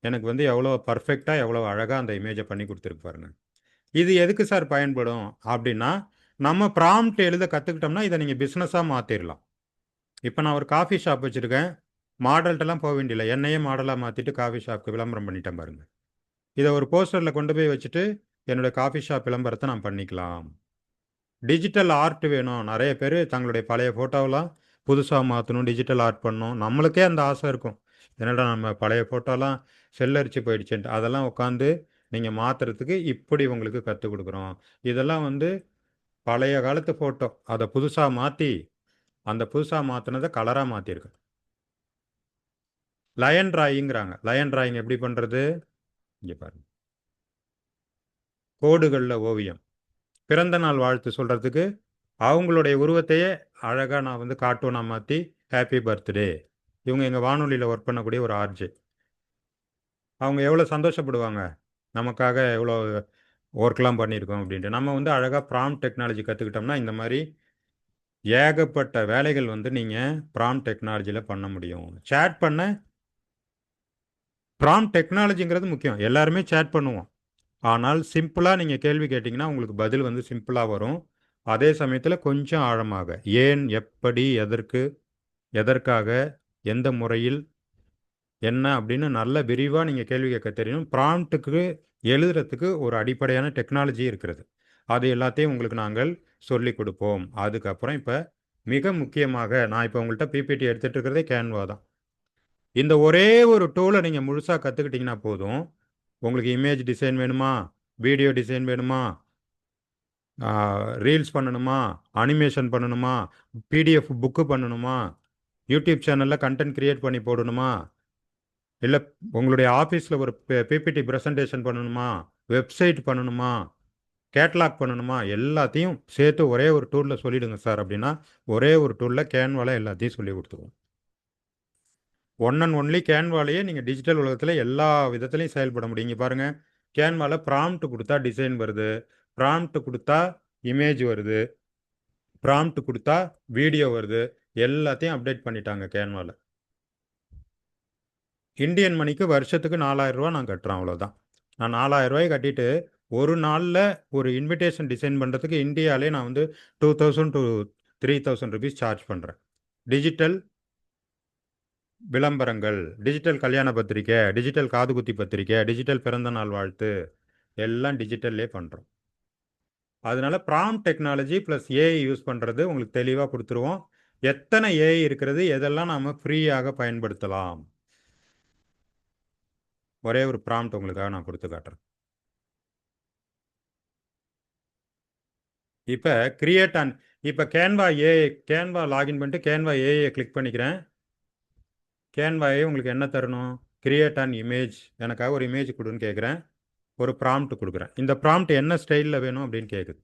எனக்கு வந்து எவ்வளோ பர்ஃபெக்டாக எவ்வளோ அழகாக அந்த இமேஜை பண்ணி கொடுத்துருக்கு பாருங்க. இது எதுக்கு சார் பயன்படும் அப்படின்னா நம்ம ப்ராம்ப்ட் எழுத கற்றுக்கிட்டோம்னா இதை நீங்கள் பிஸ்னஸாக மாற்றிடலாம். இப்போ நான் ஒரு காஃபி ஷாப் வச்சுருக்கேன், மாடல்கிட்டலாம் போக வேண்டியதில்லை, என்னையே மாடலாக மாற்றிட்டு காஃபி ஷாப்புக்கு விளம்பரம் பண்ணிட்டேன் பாருங்கள். இதை ஒரு போஸ்டரில் கொண்டு போய் வச்சுட்டு என்னோடய காஃபி ஷாப் விளம்பரத்தை நான் பண்ணிக்கலாம். டிஜிட்டல் ஆர்ட் வேணும். நிறைய பேர் தங்களுடைய பழைய ஃபோட்டோவெல்லாம் புதுசாக மாற்றணும், டிஜிட்டல் ஆர்ட் பண்ணணும். நம்மளுக்கே அந்த ஆசை இருக்கும். என்னடா நம்ம பழைய ஃபோட்டோலாம் செல்லரிச்சு போயிடுச்சுன்ட்டு. அதெல்லாம் உட்காந்து நீங்கள் மாற்றுறதுக்கு இப்படி உங்களுக்கு கற்றுக் கொடுக்குறோம். இதெல்லாம் வந்து பழைய காலத்து ஃபோட்டோ. அதை புதுசாக மாற்றி அந்த புதுசாக மாற்றினதை கலராக மாற்றிருக்கு. லயன் டிராயிங்கிறாங்க. லயன் டிராயிங் எப்படி பண்ணுறது? இங்கே பாருங்க. கோடுகளில் ஓவியம். பிறந்த நாள் வாழ்த்து சொல்கிறதுக்கு அவங்களுடைய உருவத்தையே அழகாக நான் வந்து கார்ட்டூனாக மாற்றி ஹாப்பி பர்த்டே. இவங்க எங்கள் வானொலியில் ஒர்க் பண்ணக்கூடிய ஒரு ஆர்ஜே. அவங்க எவ்வளோ சந்தோஷப்படுவாங்க, நமக்காக எவ்வளோ ஒர்க்லாம் பண்ணியிருக்கோம் அப்படின்ட்டு. நம்ம வந்து அழகாக ப்ராம்ப்ட் டெக்னாலஜி கற்றுக்கிட்டோம்னா இந்த மாதிரி ஏகப்பட்ட வேலைகள் வந்து நீங்கள் ப்ராம்ப்ட் டெக்னாலஜியில் பண்ண முடியும். சேட் பண்ண ப்ராம்ப்ட் டெக்னாலஜிங்கிறது முக்கியம். எல்லாருமே சேட் பண்ணுவோம். ஆனால் சிம்பிளாக நீங்கள் கேள்வி கேட்டிங்கன்னா உங்களுக்கு பதில் வந்து சிம்பிளாக வரும். அதே சமயத்தில் கொஞ்சம் ஆழமாக ஏன், எப்படி, எதற்கு, எதற்காக, எந்த முறையில், என்ன அப்படின்னு நல்ல விரிவாக நீங்கள் கேள்வி கேட்க தெரியணும். ப்ராம்ப்ட்டுக்கு எழுதுறதுக்கு ஒரு அடிப்படையான டெக்னாலஜி இருக்கிறது. அது எல்லாத்தையும் உங்களுக்கு நாங்கள் சொல்லிக் கொடுப்போம். அதுக்கப்புறம் இப்போ மிக முக்கியமாக நான் இப்போ உங்கள்கிட்ட பிபிடி எடுத்துகிட்டு இருக்கிறதே கேன்வா தான். இந்த ஒரே ஒரு டூலை நீங்கள் முழுசாக கற்றுக்கிட்டிங்கன்னா போதும். உங்களுக்கு இமேஜ் டிசைன் வேணுமா, வீடியோ டிசைன் வேணுமா, ரீல்ஸ் பண்ணணுமா, அனிமேஷன் பண்ணணுமா, பிடிஎஃப் புக்கு பண்ணணுமா, யூடியூப் சேனலில் கண்டென்ட் கிரியேட் பண்ணி போடணுமா, இல்லை உங்களுடைய ஆஃபீஸில் ஒரு பிபிடி ப்ரெசன்டேஷன் பண்ணணுமா, வெப்சைட் பண்ணணுமா, கேட்லாக் பண்ணணுமா, எல்லாத்தையும் சேர்த்து ஒரே ஒரு டூலில் சொல்லிவிடுங்க சார் அப்படின்னா ஒரே ஒரு டூலில் கேன்வாவில் எல்லாத்தையும் சொல்லி கொடுத்துருவோம். ஒன் அண்ட் ஒன்லி கேன்வாலேயே நீங்கள் டிஜிட்டல் உலகத்தில் எல்லா விதத்துலையும் செயல்பட முடியும். இங்கே பாருங்கள், கேன்வாவில் ப்ராம்ப்ட் கொடுத்தா டிசைன் வருது, ப்ராம்ப்ட் கொடுத்தா இமேஜ் வருது, ப்ராம்ப்ட் கொடுத்தா வீடியோ வருது. எல்லாத்தையும் அப்டேட் பண்ணிட்டாங்க கேன்வாவில். இந்தியன் மணிக்கு வருஷத்துக்கு 4000 ரூபா நான் கட்டுறேன், அவ்வளோதான். நான் 4000 ரூபாய் கட்டிட்டு ஒரு நாளில் ஒரு இன்விடேஷன் டிசைன் பண்ணுறதுக்கு இந்தியாவிலே நான் வந்து 2000 to 3000 ருபீஸ் சார்ஜ் பண்ணுறேன். டிஜிட்டல் விளம்பரங்கள், டிஜிட்டல் கல்யாண பத்திரிக்கை, டிஜிட்டல் காதுகுத்தி பத்திரிக்கை, டிஜிட்டல் பிறந்த நாள் வாழ்த்து எல்லாம் டிஜிட்டல்லே பண்ணுறோம். அதனால prompt technology plus AI use பண்ணுறது உங்களுக்கு தெளிவாக கொடுத்துருவோம். எத்தனை ஏஐ இருக்கிறது, எதெல்லாம் நாம் ஃப்ரீயாக பயன்படுத்தலாம். ஒரே ஒரு ப்ராம்ப்ட் உங்களுக்காக நான் கொடுத்து காட்டுறேன். இப்போ கிரியேட் அண்ட் இப்போ கேன்வா லாகின் பண்ணிட்டு கேன்வா ஏஐயை கிளிக் பண்ணிக்கிறேன். கேன்வாயே உங்களுக்கு என்ன தரணும்? கிரியேட் அண்ட் இமேஜ், எனக்காக ஒரு இமேஜ் கொடுன்னு கேட்குறேன். ஒரு ப்ராம்ப்ட் கொடுக்குறேன். இந்த ப்ராம்ப்ட் என்ன ஸ்டைலில் வேணும் அப்படின்னு கேட்குது.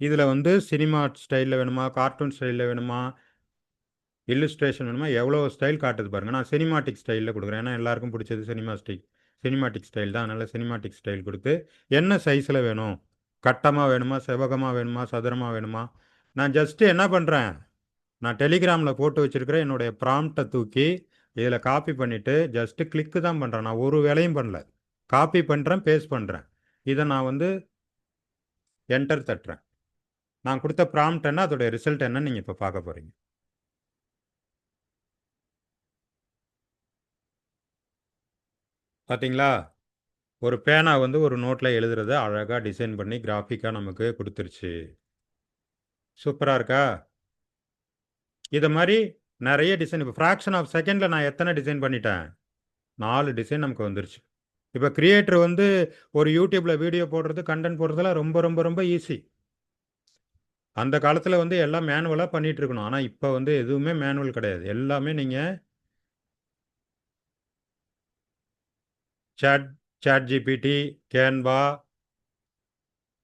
இதில் வந்து சினிமா ஸ்டைலில் வேணுமா, கார்ட்டூன் ஸ்டைலில் வேணுமா, இல்லுஸ்ட்ரேஷன் வேணுமா, எவ்வளோ ஸ்டைல் காட்டுது பாருங்கள். நான் சினிமாட்டிக் ஸ்டைலில் கொடுக்குறேன். ஏன்னா எல்லாருக்கும் பிடிச்சது சினிமாட்டிக் ஸ்டைல் தான். அதனால் சினிமாட்டிக் ஸ்டைல் கொடுத்து என்ன சைஸில் வேணும், கட்டமாக வேணுமா, செவ்வகமாக வேணுமா, சதுரமாக வேணுமா. நான் ஜஸ்ட்டு என்ன பண்ணுறேன், நான் டெலிகிராமில் போட்டு வச்சுருக்கிற என்னுடைய ப்ராம்ப்டை தூக்கி இதில் காப்பி பண்ணிவிட்டு ஜஸ்ட்டு கிளிக்கு தான் பண்ணுறேன். நான் ஒரு வேலையும் பண்ணல. காப்பி பண்ணுறேன், பேஸ்ட் பண்ணுறேன். இதை நான் வந்து என்டர் தட்டுறேன். நான் கொடுத்த ப்ராம்ப்ட் என்ன, அதோடைய ரிசல்ட் என்னன்னு நீங்கள் இப்போ பார்க்க போகிறீங்க. பார்த்தீங்களா? ஒரு பேனா வந்து ஒரு நோட்டில் எழுதுறத அழகாக டிசைன் பண்ணி கிராஃபிக்காக நமக்கு கொடுத்துருச்சு. சூப்பராக இருக்கா? இதை மாதிரி நிறைய டிசைன் இப்போ ஃப்ராக்ஷன் ஆஃப் செகண்டில் நான் எத்தனை டிசைன் பண்ணிட்டேன்? 4 டிசைன் நமக்கு வந்துருச்சு. இப்போ கிரியேட்டர் வந்து ஒரு யூடியூப்பில் வீடியோ போடுறது, கண்டென்ட் போடுறதுலாம் ரொம்ப ரொம்ப ரொம்ப ஈஸி. அந்த காலத்தில் வந்து எல்லாம் மேனுவலாக பண்ணிகிட்டு இருக்கணும். ஆனால் இப்போ வந்து எதுவுமே மேனுவல் கிடையாது. எல்லாமே நீங்கள் சாட் ஜிபிடி, கேன்வா,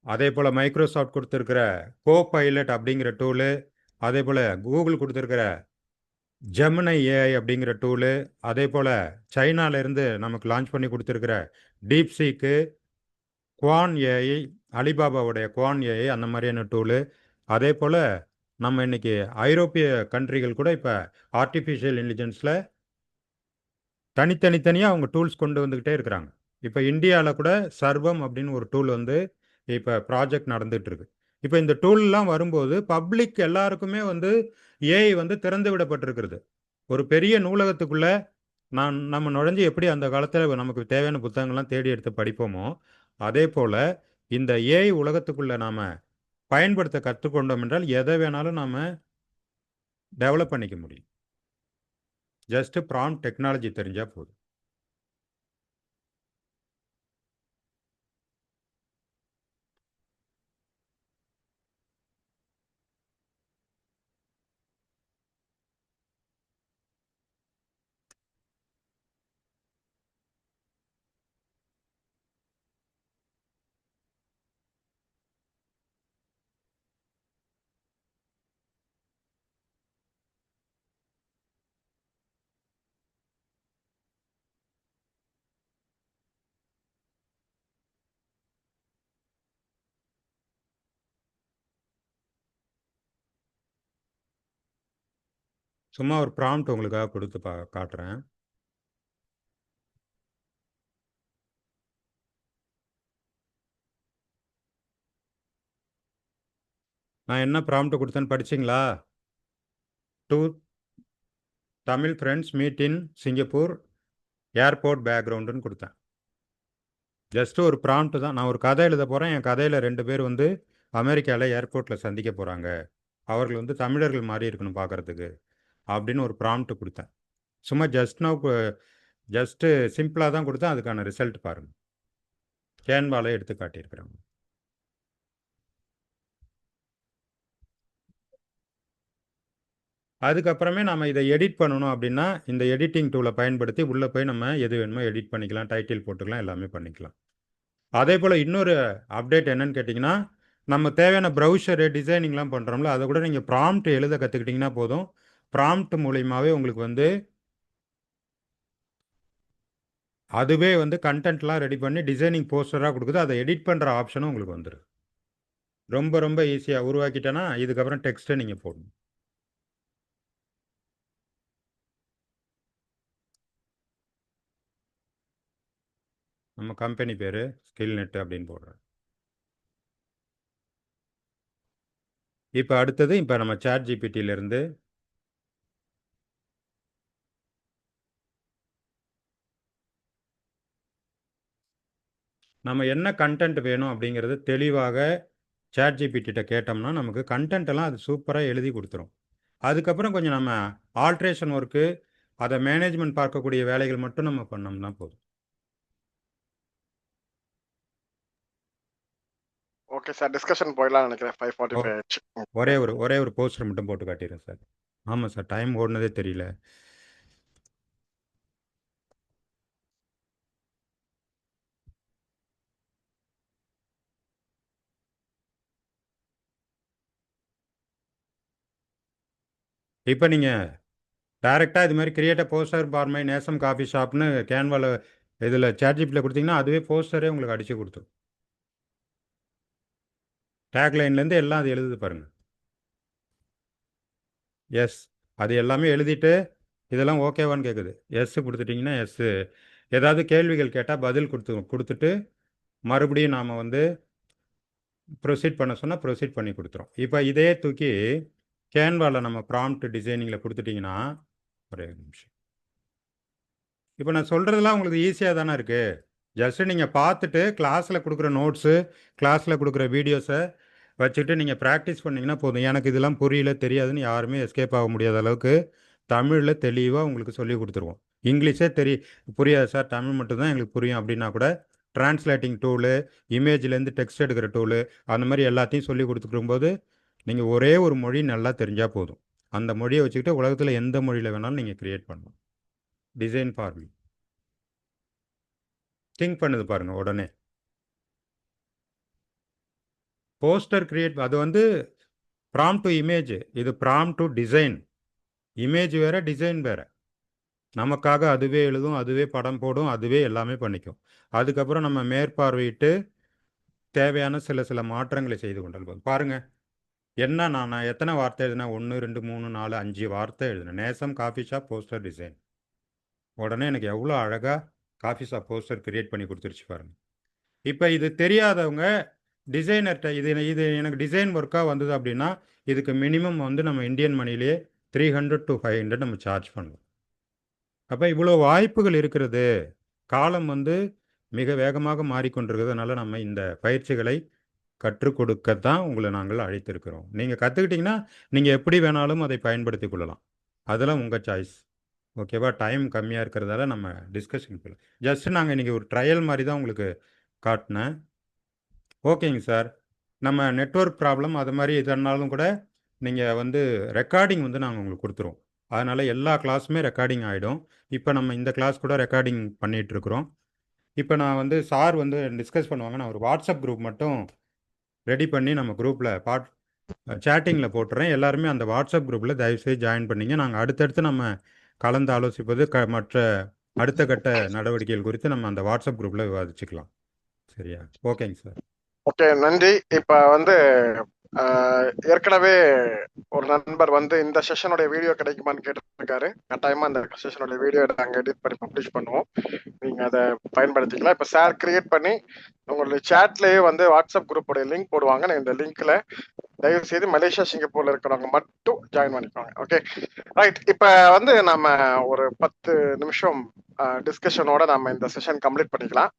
அதே போல் மைக்ரோசாஃப்ட் கொடுத்துருக்கிற கோபைலட் அப்படிங்கிற டூலு, அதே போல் கூகுள் கொடுத்துருக்கிற ஜெமினை ஏஐ அப்படிங்கிற டூலு, அதே போல் சைனாலேருந்து நமக்கு லான்ச் பண்ணி கொடுத்துருக்கிற டீப்சீக்கு, குவான் ஏஐ, அலிபாபாவுடைய குவான் ஏஐ, அந்த மாதிரியான டூலு, அதே போல் நம்ம இன்னைக்கு ஐரோப்பிய கண்ட்ரிகள் கூட இப்போ ஆர்டிஃபிஷியல் இன்டெலிஜென்ஸில் தனித்தனியாக அவங்க டூல்ஸ் கொண்டு வந்துக்கிட்டே இருக்கிறாங்க. இப்போ இந்தியாவில் கூட சர்வம் அப்படின்னு ஒரு டூல் வந்து இப்போ ப்ராஜெக்ட் நடந்துட்டு இருக்கு. இப்போ இந்த டூல்லாம் வரும்போது பப்ளிக் எல்லாருக்குமே வந்து ஏஐ வந்து திறந்து விடப்பட்டிருக்கிறது. ஒரு பெரிய நூலகத்துக்குள்ள நம்ம நுழைஞ்சு எப்படி அந்த காலத்தில் நமக்கு தேவையான புத்தகங்கள்லாம் தேடி எடுத்து படிப்போமோ, அதே போல் இந்த ஏஐ உலகத்துக்குள்ள நாம பயன்படுத்த கற்றுக்கொண்டோம் என்றால் எதை வேணாலும் நாம் டெவலப் பண்ணிக்க முடியும். ஜஸ்ட் ப்ராம்ப்ட் டெக்னாலஜி தெரிஞ்சால் போதும். சும்மா ஒரு ப்ராம்ப்ட் உங்களுக்காக கொடுத்து காட்டுறேன். நான் என்ன ப்ராம்ப்ட் கொடுத்தேன்னு படிச்சிங்களா? Two Tamil friends meet in Singapore airport பேக்ரவுண்டுன்னு கொடுத்தேன். ஜஸ்ட் ஒரு ப்ராம்ப்ட் தான். நான் ஒரு கதை எழுத போகிறேன். என் கதையில் 2 பேர் வந்து அமெரிக்காவில் ஏர்போர்ட்டில் சந்திக்க போகிறாங்க. அவர்கள் வந்து தமிழர்கள் மாதிரி இருக்கணும் பார்க்குறதுக்கு அப்படின்னு ஒரு ப்ராம்ப்ட் கொடுத்தேன். சும்மா ஜஸ்ட்டு சிம்பிளாக தான் கொடுத்தேன். அதுக்கான ரிசல்ட் பாருங்கள். கேன்வாவில் எடுத்து காட்டியிருக்கிறேன். அதுக்கப்புறமே நம்ம இதை எடிட் பண்ணணும் அப்படின்னா இந்த எடிட்டிங் டூலை பயன்படுத்தி உள்ளே போய் நம்ம எது வேணுமோ எடிட் பண்ணிக்கலாம், டைட்டில் போட்டுக்கலாம், எல்லாமே பண்ணிக்கலாம். அதே போல் இன்னொரு அப்டேட் என்னன்னு கேட்டிங்கன்னா, நம்ம தேவையான ப்ரௌசரு டிசைனிங்லாம் பண்ணுறோம்ல, அதை கூட நீங்கள் ப்ராம்ப்ட் எழுத கற்றுக்கிட்டிங்கன்னா போதும். ப்ராம்ப்ட் மூலியமாகவே உங்களுக்கு வந்து அதுவே வந்து கண்டென்ட்லாம் ரெடி பண்ணி டிசைனிங் போஸ்டராக கொடுக்குது. அதை எடிட் பண்ணுற ஆப்ஷனும் உங்களுக்கு வந்துடும். ரொம்ப ரொம்ப ஈஸியாக உருவாக்கிட்டேன்னா இதுக்கப்புறம் டெக்ஸ்ட்டை நீங்கள் போடணும். நம்ம கம்பெனி பேர் ஸ்கில்நெட் அப்படின்னு போடுறோம். இப்போ அடுத்தது இப்போ நம்ம சாட் ஜிபிடியிலேருந்து நம்ம என்ன கண்டென்ட் வேணும் அப்படிங்கிறது தெளிவாக சாட் ஜிபிடிட்ட கேட்டோம்னா நமக்கு கண்டென்ட் எல்லாம் அது சூப்பராக எழுதி கொடுத்துரும். அதுக்கப்புறம் கொஞ்சம் நம்ம ஆல்ட்ரேஷன் ஒர்க்கு, அதை மேனேஜ்மெண்ட் பார்க்கக்கூடிய வேலைகள் மட்டும் நம்ம பண்ணோம்னா போதும். ஓகே சார், டிஸ்கஷன் போயிடலாம் நினைக்கிறேன். 5:45 ஆயிடுச்சு. ஒரே ஒரு போஸ்டர் மட்டும் போட்டு காட்டிடுறேன் சார். ஆமாம் சார், டைம் ஓடுனதே தெரியல. இப்போ நீங்கள் டைரெக்டாக இது மாதிரி கிரியேட் போஸ்டர் ஃபார் மை நேசம் காஃபி ஷாப்னு கேன்வாவில் இதில் சாட் ஜிபிடியில் கொடுத்தீங்கன்னா அதுவே போஸ்டரே உங்களுக்கு அடித்து கொடுத்துரும். டேக்லைன்லேருந்து எல்லாம் அது எழுதுது பாருங்கள். எஸ், அது எல்லாமே எழுதிட்டு இதெல்லாம் ஓகேவான்னு கேட்குது. எஸ் கொடுத்துட்டிங்கன்னா எஸ்ஸு. ஏதாவது கேள்விகள் கேட்டால் பதில் கொடுத்துட்டு மறுபடியும் நாம் வந்து ப்ரொசீட் பண்ண சொன்னால் ப்ரொசீட் பண்ணி கொடுத்துரும். இப்போ இதே தூக்கி கேன்வாவில் நம்ம ப்ராம்ப்ட் டிசைனிங்கில் கொடுத்துட்டிங்கன்னா ஒரே நிமிஷம். இப்போ நான் சொல்கிறதெல்லாம் உங்களுக்கு ஈஸியாக தானே இருக்குது. ஜஸ்ட்டு நீங்கள் பார்த்துட்டு கிளாஸில் கொடுக்குற நோட்ஸு, கிளாஸில் கொடுக்குற வீடியோஸை வச்சுட்டு நீங்கள் ப்ராக்டிஸ் பண்ணிங்கன்னா போதும். எனக்கு இதெல்லாம் புரியல தெரியாதுன்னு யாருமே எஸ்கேப் ஆக முடியாத அளவுக்கு தமிழில் தெளிவாக உங்களுக்கு சொல்லி கொடுத்துருவோம். இங்கிலீஷே புரியாது சார், தமிழ் மட்டும்தான் எங்களுக்கு புரியும் அப்படின்னா கூட ட்ரான்ஸ்லேட்டிங் டூலு, இமேஜ்லேருந்து டெக்ஸ்ட் எடுக்கிற டூலு, அந்த மாதிரி எல்லாத்தையும் சொல்லி கொடுத்துருக்கும்போது நீங்கள் ஒரே ஒரு மொழி நல்லா தெரிஞ்சால் போதும். அந்த மொழியை வச்சுக்கிட்டு உலகத்தில் எந்த மொழியில் வேணாலும் நீங்கள் க்ரியேட் பண்ணலாம். டிசைன் ஃபார்மி திங்க் பண்ணுது பாருங்கள் உடனே. போஸ்டர் கிரியேட், அது வந்து ப்ராம்ப்ட் டு இமேஜ், இது ப்ராம்ப்ட் டு டிசைன். இமேஜ் வேறு, டிசைன் வேறு. நமக்காக அதுவே எழுதும், அதுவே படம் போடும், அதுவே எல்லாமே பண்ணிக்கும். அதுக்கப்புறம் நம்ம மேற்பார்வையிட்டு தேவையான சில மாற்றங்களை செய்து கொண்டால் போதும். பாருங்கள் என்ன நான் எத்தனை வார்த்தை எழுதினேன்? 1 2 3 4 5 வார்த்தை எழுதினேன். நேசம் காஃபி ஷாப் போஸ்டர் டிசைன். உடனே எனக்கு எவ்வளோ அழகாக காஃபி ஷாப் போஸ்டர் கிரியேட் பண்ணி கொடுத்துருச்சு பாருங்கள். இப்போ இது தெரியாதவங்க டிசைனர்கிட்ட இது எனக்கு டிசைன் ஒர்க்காக வந்தது அப்படின்னா இதுக்கு மினிமம் வந்து நம்ம இந்தியன் மணிலேயே 300 to 500 நம்ம சார்ஜ் பண்ணுவோம். அப்போ இவ்வளோ வாய்ப்புகள் இருக்கிறது. காலம் வந்து மிக வேகமாக மாறிக்கொண்டிருக்கிறதுனால நம்ம இந்த பயிற்சிகளை கற்றுக் கொடுக்கத்தான் உங்களை நாங்கள் அழைத்திருக்கிறோம். நீங்கள் கற்றுக்கிட்டிங்கன்னா நீங்கள் எப்படி வேணாலும் அதை பயன்படுத்தி கொள்ளலாம். அதெல்லாம் உங்கள் சாய்ஸ். ஓகேவா? டைம் கம்மியாக இருக்கிறதால நம்ம டிஸ்கஷன் போகலாம். ஜஸ்ட் நாங்கள் இன்றைக்கி ஒரு ட்ரையல் மாதிரி தான் உங்களுக்கு காட்டினேன். ஓகேங்க சார். நம்ம நெட்வொர்க் ப்ராப்ளம் அது மாதிரி எதுனாலும் கூட நீங்கள் வந்து ரெக்கார்டிங் வந்து நாங்கள் உங்களுக்கு கொடுத்துருவோம். அதனால் எல்லா கிளாஸுமே ரெக்கார்டிங் ஆகிடும். இப்போ நம்ம இந்த கிளாஸ் கூட ரெக்கார்டிங் பண்ணிகிட்ருக்குறோம். இப்போ நான் வந்து சார் வந்து டிஸ்கஸ் பண்ணுவாங்க. நான் ஒரு வாட்ஸ்அப் குரூப் மட்டும் ரெடி பண்ணி நம்ம குரூப்பில் சேட்டிங்கில் போட்டுறேன். எல்லாருமே அந்த வாட்ஸ்அப் குரூப்பில் தயவுசெய்து ஜாயின் பண்ணிங்க. நாங்கள் அடுத்தடுத்து நம்ம கலந்து ஆலோசிப்பது மற்ற அடுத்த கட்ட நடவடிக்கைகள் குறித்து நம்ம அந்த வாட்ஸ்அப் குரூப்பில் விவாதிச்சுக்கலாம். சரியா? ஓகேங்க சார். ஓகே, நன்றி. இப்ப வந்து ஏற்கனவே ஒரு நண்பர் வந்து இந்த செஷனுடைய வீடியோ கிடைக்குமான்னு கேட்டிருக்காரு. கட்டாயமா அந்த செஷனுடைய வீடியோ நாங்கள் எடிட் பண்ணி பப்ளிஷ் பண்ணுவோம். நீங்க அதை பயன்படுத்திக்கலாம். இப்ப சார் கிரியேட் பண்ணி உங்களுடைய சேட்லயே வந்து வாட்ஸ்அப் குரூப்போடைய லிங்க் போடுவாங்க. இந்த லிங்க்ல தயவு செய்து மலேசியா சிங்கப்பூர்ல இருக்கிறவங்க மட்டும் ஜாயின் பண்ணிக்கோங்க. Okay, right. இப்ப வந்து நம்ம ஒரு 10 நிமிஷம் டிஸ்கஷனோட நம்ம இந்த செஷன் கம்ப்ளீட் பண்ணிக்கலாம்.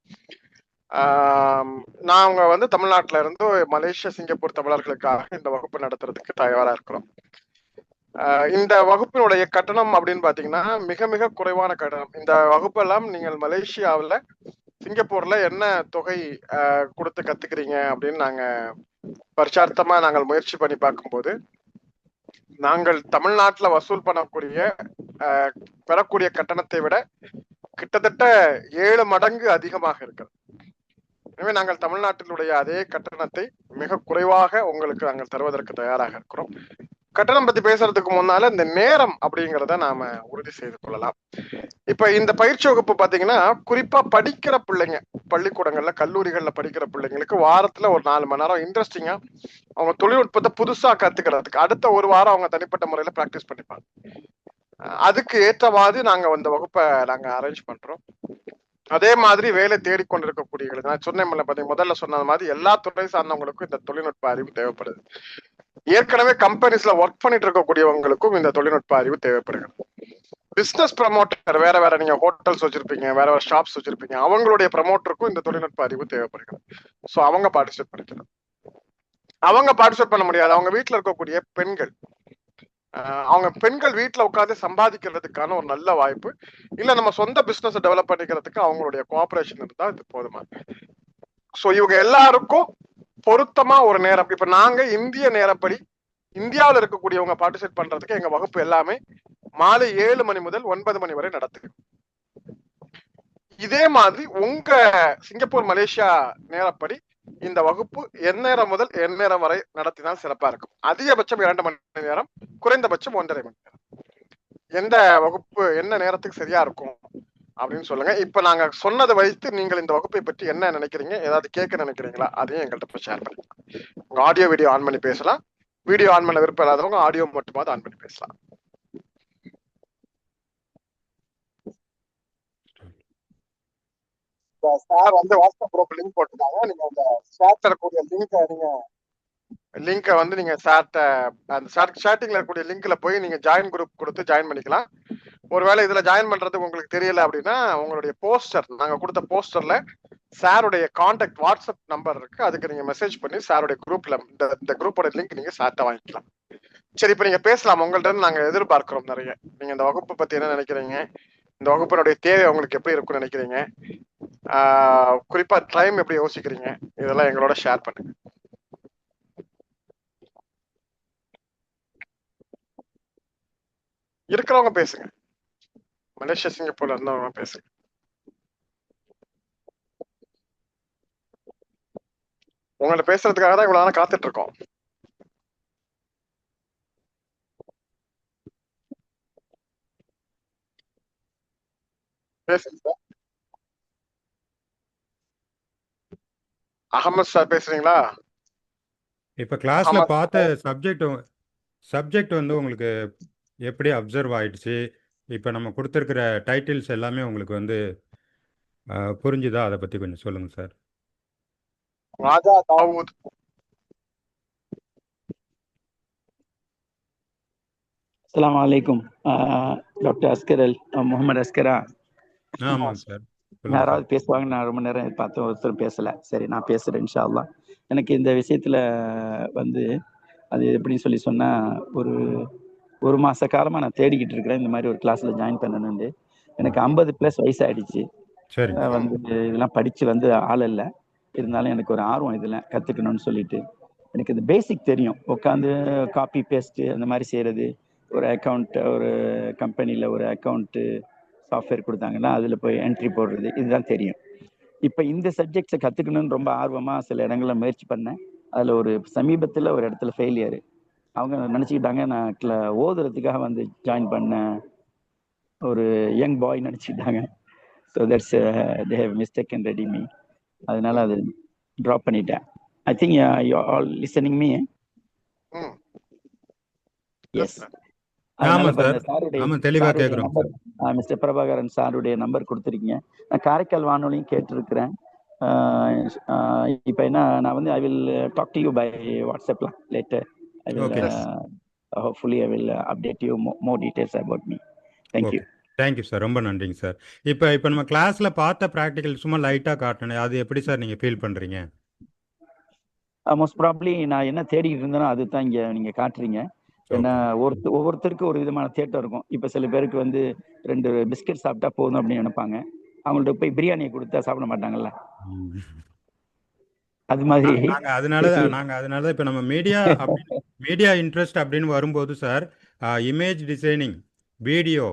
நாங்க வந்து தமிழ்நாட்டில இருந்து மலேசியா சிங்கப்பூர் தமிழர்களுக்காக இந்த வகுப்பு நடத்துறதுக்கு தயாரா இருக்கிறோம். இந்த வகுப்பினுடைய கட்டணம் அப்படின்னு பாத்தீங்கன்னா மிக மிக குறைவான கட்டணம். இந்த வகுப்பெல்லாம் நீங்கள் மலேசியாவில் சிங்கப்பூர்ல என்ன தொகை கொடுத்து கத்துக்கிறீங்க அப்படின்னு நாங்க பரிச்சார்த்தமா நாங்கள் முயற்சி பண்ணி பார்க்கும்போது நாங்கள் தமிழ்நாட்டில் வசூல் பண்ணக்கூடிய பெறக்கூடிய கட்டணத்தை விட கிட்டத்தட்ட 7 மடங்கு அதிகமாக இருக்கிறது. எனவே நாங்கள் தமிழ்நாட்டினுடைய அதே கட்டணத்தை மிக குறைவாக உங்களுக்கு நாங்கள் தருவதற்கு தயாராக இருக்கிறோம். கட்டணம் பத்தி பேசுறதுக்கு முன்னால இந்த நேரம் அப்படிங்கிறத நாம உறுதி செய்து கொள்ளலாம். இப்ப இந்த பயிற்சி வகுப்பு பாத்தீங்கன்னா குறிப்பா படிக்கிற பிள்ளைங்க, பள்ளிக்கூடங்கள்ல கல்லூரிகள்ல படிக்கிற பிள்ளைங்களுக்கு வாரத்துல ஒரு 4 மணி நேரம் இன்ட்ரெஸ்டிங்கா அவங்க தொழில்நுட்பத்தை புதுசா கத்துக்கிறதுக்கு அடுத்த ஒரு வாரம் அவங்க தனிப்பட்ட முறையில பிராக்டிஸ் பண்ணிப்பாங்க. அதுக்கு ஏற்றவாறு நாங்க இந்த வகுப்பை நாங்க அரேஞ்ச் பண்றோம். அதே மாதிரி வேலை தேடிக்கொண்டிருக்கக்கூடிய நான் சொன்னேன் முதல்ல சொன்ன மாதிரி எல்லா துறை சார்ந்தவங்களுக்கும் இந்த தொழில்நுட்ப அறிவு தேவைப்படுது. ஏற்கனவே கம்பெனிஸ்ல ஒர்க் பண்ணிட்டு இருக்கக்கூடியவங்களுக்கும் இந்த தொழில்நுட்ப அறிவு தேவைப்படுகிறது. பிசினஸ் ப்ரமோட்டர் வேற வேற நீங்க ஹோட்டல்ஸ் வச்சிருப்பீங்க, வேற வேற ஷாப்ஸ் வச்சிருப்பீங்க, அவங்களுடைய ப்ரமோட்டருக்கும் இந்த தொழில்நுட்ப அறிவு தேவைப்படுகிறது. ஸோ அவங்க பார்ட்டிசிபேட் பண்ணிக்கணும். அவங்க பார்ட்டிசிபேட் பண்ண முடியாது அவங்க வீட்டுல இருக்கக்கூடிய பெண்கள். அவங்க பெண்கள் வீட்டுல உட்காந்து சம்பாதிக்கிறதுக்கான ஒரு நல்ல வாய்ப்பு. இல்ல நம்ம சொந்த பிசினஸ் டெவலப் பண்ணிக்கிறதுக்கு அவங்களுடைய கோஆபரேஷன் இருந்தா இது போதுமா. ஸோ இவங்க எல்லாருக்கும் பொருத்தமா ஒரு நேரம். இப்ப நாங்க இந்திய நேரப்படி இந்தியாவில் இருக்கக்கூடியவங்க பார்ட்டிசிபேட் பண்றதுக்கு எங்க வகுப்பு எல்லாமே மாலை 7 மணி முதல் 9 மணி வரை நடத்துது. இதே மாதிரி உங்க சிங்கப்பூர் மலேசியா நேரப்படி இந்த வகுப்பு எந்நேரம் முதல் எந்நேரம் வரை நடத்தினால் சிறப்பா இருக்கும். அதிகபட்சம் 2 மணி நேரம், குறைந்தபட்சம் 1.5 மணி நேரம். எந்த வகுப்பு என்ன நேரத்துக்கு சரியா இருக்கும் அப்படின்னு சொல்லுங்க. இப்ப நாங்க சொன்னதை வைத்து நீங்கள் இந்த வகுப்பை பற்றி என்ன நினைக்கிறீங்க, ஏதாவது கேட்க நினைக்கிறீங்களா, அதையும் எங்கள்கிட்ட ஷேர் பண்ணிக்கலாம். உங்க ஆடியோ வீடியோ ஆன் பண்ணி பேசலாம். வீடியோ ஆன் பண்ண விருப்பம் இல்லாதவங்க ஆடியோ மட்டுமாவது ஆன் பண்ணி பேசலாம். சார் வந்து வாட்ஸ்அப் குரூப் லிங்க் போட்டுருக்காங்க. நீங்க அந்த ஷேர் தரக்கூடிய லிங்கை வந்து நீங்க அந்த ஷேட்டிங்ல இருக்கக்கூடிய லிங்க்ல போய் நீங்க ஜாயின் குரூப் கொடுத்து ஜாயின் பண்ணிக்கலாம். ஒருவேளை இதுல ஜாயின் பண்றதுக்கு உங்களுக்கு தெரியல அப்படின்னா உங்களுடைய போஸ்டர், நாங்க கொடுத்த போஸ்டர்ல சாருடைய கான்டாக்ட் வாட்ஸ்அப் நம்பர் இருக்கு. அதுக்கு நீங்க மெசேஜ் பண்ணி சாருடைய குரூப்ல இந்த குரூப்போட லிங்க் நீங்க சார்ட்ட வாங்கிக்கலாம். சரி, இப்ப நீங்க பேசலாம். உங்கள்ட்ட நாங்க எதிர்பார்க்கிறோம் நிறைய. நீங்க இந்த வகுப்பு பத்தி என்ன நினைக்கிறீங்க, இந்த வகுப்பினுடைய தேவை உங்களுக்கு எப்படி இருக்கும்னு நினைக்கிறீங்க, குறிப்பா டைம் எப்படி யோசிக்கிறீங்க, இதெல்லாம் எங்களோட ஷேர் பண்ணுங்க. இருக்கிறவங்க பேசுங்க. மலேசியா சிங்கப்பூர்ல இருந்தவங்க பேசுங்க. உங்களை பேசுறதுக்காக தான் இவ்வளவு நேரம் காத்துட்டு இருக்கோம். பேசுங்க சார். அகமது சார் பேசுறீங்களா? இப்போ கிளாஸ்ல பார்த்த சப்ஜெக்ட் வந்து உங்களுக்கு எப்படி அப்சர்வ் ஆயிடுச்சு? இப்போ நம்ம கொடுத்துருக்கிற டைட்டில்ஸ் எல்லாமே உங்களுக்கு வந்து புரிஞ்சுதா? அதை பற்றி கொஞ்சம் சொல்லுங்க சார். ராஜா தாவூத். அஸ்ஸலாமு அலைக்கும். டாக்டர் அஸ்கர் முகமது அஸ்கரா? ஆமாம் சார். யாராவது பேசுவாங்க. நான் ரொம்ப நேரம் பார்த்து ஒருத்தர் பேசல. சரி, நான் பேசுறேன் இன்ஷா அல்லாஹ். எனக்கு இந்த விஷயத்துல வந்து அது எப்படின்னு சொல்லி சொன்னா, ஒரு மாச காலமா நான் தேடிக்கிட்டு இருக்கிறேன் இந்த மாதிரி ஒரு கிளாஸ்ல ஜாயின் பண்ணணும்னு. எனக்கு 50+ வயசாயிடுச்சு. சரிங்க சார். வந்து இதெல்லாம் படிச்சு வந்து ஆள் இல்லை. இருந்தாலும் எனக்கு ஒரு ஆர்வம் இதெல்லாம் கத்துக்கணும்னு சொல்லிட்டு. எனக்கு இந்த பேசிக் தெரியும். உட்காந்து காப்பி பேஸ்ட் அந்த மாதிரி செய்யறது, ஒரு அக்கௌண்ட், ஒரு கம்பெனில ஒரு அக்கௌண்ட் சாஃப்ட்வேர் கொடுத்தாங்கன்னா அதுல போய் என்ட்ரி போடுறது, இதுதான் தெரியும். இப்ப இந்த சப்ஜெக்ட்ஸை கத்துக்கணும்னு ரொம்ப ஆர்வமா சில இடங்கள்ல முயற்சி பண்ணேன். அதுல ஒரு சமீபத்துல ஒரு இடத்துல ஃபெயிலியர். அவங்க நினைச்சுக்கிட்டாங்க நான் ஓதுறதுக்காக வந்து ஜாயின் பண்ண ஒரு யங் பாய் நினைச்சுக்கிட்டாங்க. So that's they have mistaken ready me. அதனால அது ட்ராப் பண்ணிட்டேன். I think you all listening me. Yes. அதனால ஆமா இப்ப சார். இந்த சாருடைய ஆமா, தெளிவா கேக்குறோம் நம்பர், சார். மிஸ்டர் பிரபாகரன் சாருடைய நம்பர் கொடுத்துருக்கீங்க. நான் காரைக்கால் வானொலியும் கேட்டிருக்கிறேன். இப்போ என்ன, நான் வந்து I will talk to you by வாட்ஸ்அப்லாம் later. I will okay. Hopefully I will update you more details about me. Thank you. Okay. Thank you sir. ரொம்ப நன்றிங்க சார். இப்போ நம்ம கிளாஸ்ல பார்த்த ப்ராக்டிக்கல் சும்மா லைட்டா காட்டினேன். அது எப்படி சார் நீங்க ஃபீல் பண்றீங்க? மோஸ்ட் ப்ராப்ளி நான் என்ன தேடிக்கிட்டு இருந்தேனோ அதுதான் இங்க நீங்க காட்டுறீங்க. ஏன்னா ஓகே. ஒவ்வொருத்தருக்கும் ஒரு விதமான தேட்டம் இருக்கும். இப்ப சில பேருக்கு வந்து 2 பிஸ்கட் சாப்பிட்டா போதும் அப்படின்னு நினைப்பாங்க. அவங்கள்ட்ட போய் பிரியாணியை கொடுத்தா சாப்பிட மாட்டாங்கல்ல. ம். அது மாதிரி நாங்க அதனால இப்போ நம்ம மீடியா இன்ட்ரெஸ்ட் அப்படின்னு வரும்போது sir, image designing, video,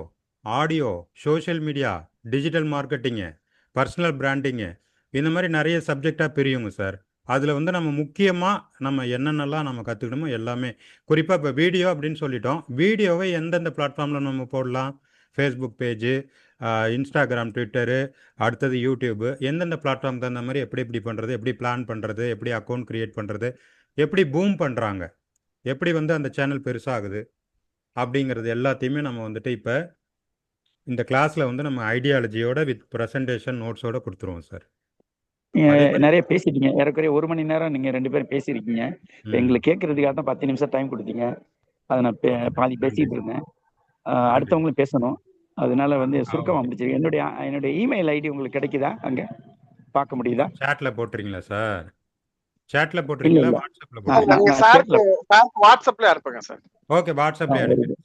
audio, social media, digital marketing, personal branding, இந்த மாதிரி நிறைய சப்ஜெக்டாக பிரியுங்க சார். அதில் வந்து நம்ம முக்கியமாக நம்ம என்னென்னலாம் நம்ம கற்றுக்கணுமோ எல்லாமே, குறிப்பாக இப்போ வீடியோ அப்படின்னு சொல்லிட்டோம். வீடியோவை எந்தெந்த பிளாட்ஃபார்மில் நம்ம போடலாம்? ஃபேஸ்புக் பேஜு, இன்ஸ்டாகிராம், ட்விட்டரு, அடுத்தது யூடியூபு, எந்தெந்த பிளாட்ஃபார்ம் தகுந்த மாதிரி எப்படி பண்ணுறது, எப்படி பிளான் பண்ணுறது, எப்படி அக்கௌண்ட் க்ரியேட் பண்ணுறது, எப்படி பூம் பண்ணுறாங்க, எப்படி வந்து அந்த சேனல் பெருசாகுது அப்படிங்கிறது எல்லாத்தையுமே நம்ம வந்துட்டு இப்போ இந்த கிளாஸில் வந்து நம்ம ஐடியாலஜியோட வித் ப்ரெசன்டேஷன் நோட்ஸோட கொடுத்துருவோம் சார். நிறைய பேசிட்டீங்க. ஏறக்குறைய 1 மணி நேரம் நீங்க 2 பேரும் பேசியிருக்கீங்க. எங்களுக்கு கேட்கறதுக்காக தான் 10 நிமிஷம் டைம் கொடுத்தீங்க. அதை நான் பாதி பேசிட்டு இருந்தேன். அடுத்தவங்களும் பேசணும். அதனால வந்து சுருக்கமா முடிச்சிருக்கேன். என்னுடைய இமெயில் ஐடி உங்களுக்கு கிடைக்குதா? அங்க பார்க்க முடியுதா? சாட்ல போட்டுறீங்களா சார்? சாட்ல போட்டுறீங்களா? வாட்ஸ்அப்ல நீங்க வாட்ஸ்அப்ல அனுப்புங்க சார். ஓகே, வாட்ஸ்அப்ல அனுப்புங்க.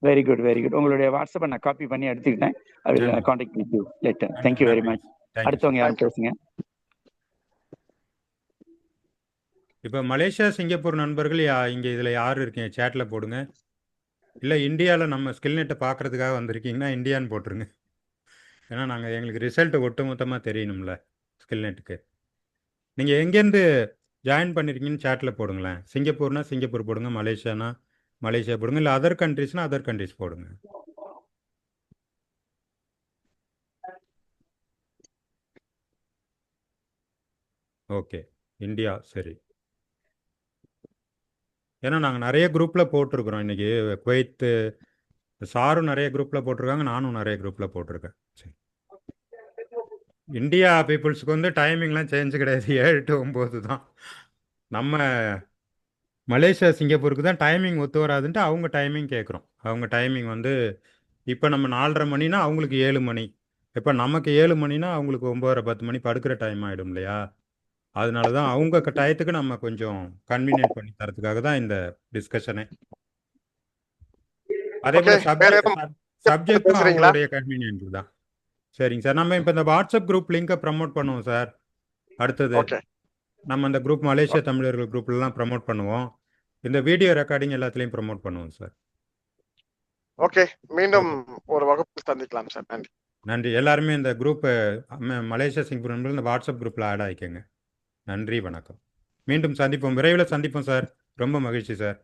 Very good, very good. உங்களுடைய வாட்ஸ்அப்பை நான் காப்பி பண்ணி எடுத்துக்கிட்டேன். I will contact with you later. Thank you very much. அடுத்தவங்க யாரும் பேசுங்க. இப்போ மலேசியா, சிங்கப்பூர் நண்பர்கள் இங்கே இதில் யார் இருக்கீங்க? சேட்டில் போடுங்க. இல்லை இந்தியாவில் நம்ம ஸ்கில்நெட்டை பார்க்குறதுக்காக வந்திருக்கீங்கன்னா இந்தியான்னு போட்டுருங்க. ஏன்னா எங்களுக்கு ரிசல்ட் ஒட்டுமொத்தமாக தெரியணும்ல ஸ்கில்நெட்டுக்கு. நீங்கள் எங்கேருந்து ஜாயின் பண்ணியிருக்கீங்கன்னு சேட்டில் போடுங்களேன். சிங்கப்பூர்னா சிங்கப்பூர் போடுங்க, மலேசியானா மலேசியா போடுங்க, இல்லை அதர் கண்ட்ரிஸ்னால் அதர் கண்ட்ரிஸ் போடுங்க. Okay, India. சரி. ஏன்னா நாங்கள் நிறைய குரூப்பில் போட்டிருக்கிறோம். இன்றைக்கி குவைத்து சாரும் நிறைய குரூப்பில் போட்டிருக்காங்க, நானும் நிறைய குரூப்பில் போட்டிருக்கேன். சரி. இந்தியா பீப்புள்ஸுக்கு வந்து டைமிங்லாம் சேஞ்ச் கிடையாது. 7 to 9 தான். நம்ம மலேசியா, சிங்கப்பூருக்கு தான் டைமிங் ஒத்து வராதுன்ட்டு அவங்க டைமிங் கேட்குறோம். அவங்க டைமிங் வந்து இப்போ நம்ம 4:30 மணினா அவங்களுக்கு 7 மணி. இப்போ நமக்கு 7 மணினா அவங்களுக்கு 9:30 10 மணி படுக்கிற டைம் ஆகிடும் இல்லையா? அதனால தான் அவங்க டயத்துக்கு நம்ம கொஞ்சம் கன்வீனியன்ட் பண்ணி தரதுக்காக தான் இந்த டிஸ்கஷனே. அதே போல் சப்ஜெக்டும் அவங்களுடைய கன்வீனியன்ட் தான். சரிங்க சார். நம்ம இப்போ இந்த வாட்ஸ்அப் குரூப் லிங்கை ப்ரமோட் பண்ணுவோம் சார். அடுத்தது நம்ம இந்த குரூப் மலேசியா தமிழர்கள் குரூப்லாம் ப்ரமோட் பண்ணுவோம். இந்த வீடியோ ரெக்கார்டிங் எல்லாத்துலேயும் ப்ரமோட் பண்ணுவோம் சார். ஓகே, மீண்டும் ஒரு வகுப்பில் சந்திக்கலாம் சார். நன்றி. நன்றி. எல்லாருமே இந்த குரூப் மலேசியா சிங்கப்பூர் நண்பர்கள் இந்த வாட்ஸ்அப் குரூப்பில் ஆட் ஆகிக்கோங்க. நன்றி, வணக்கம். மீண்டும் சந்திப்போம், விரைவில் சந்திப்போம் சார். ரொம்ப மகிழ்ச்சி சார்.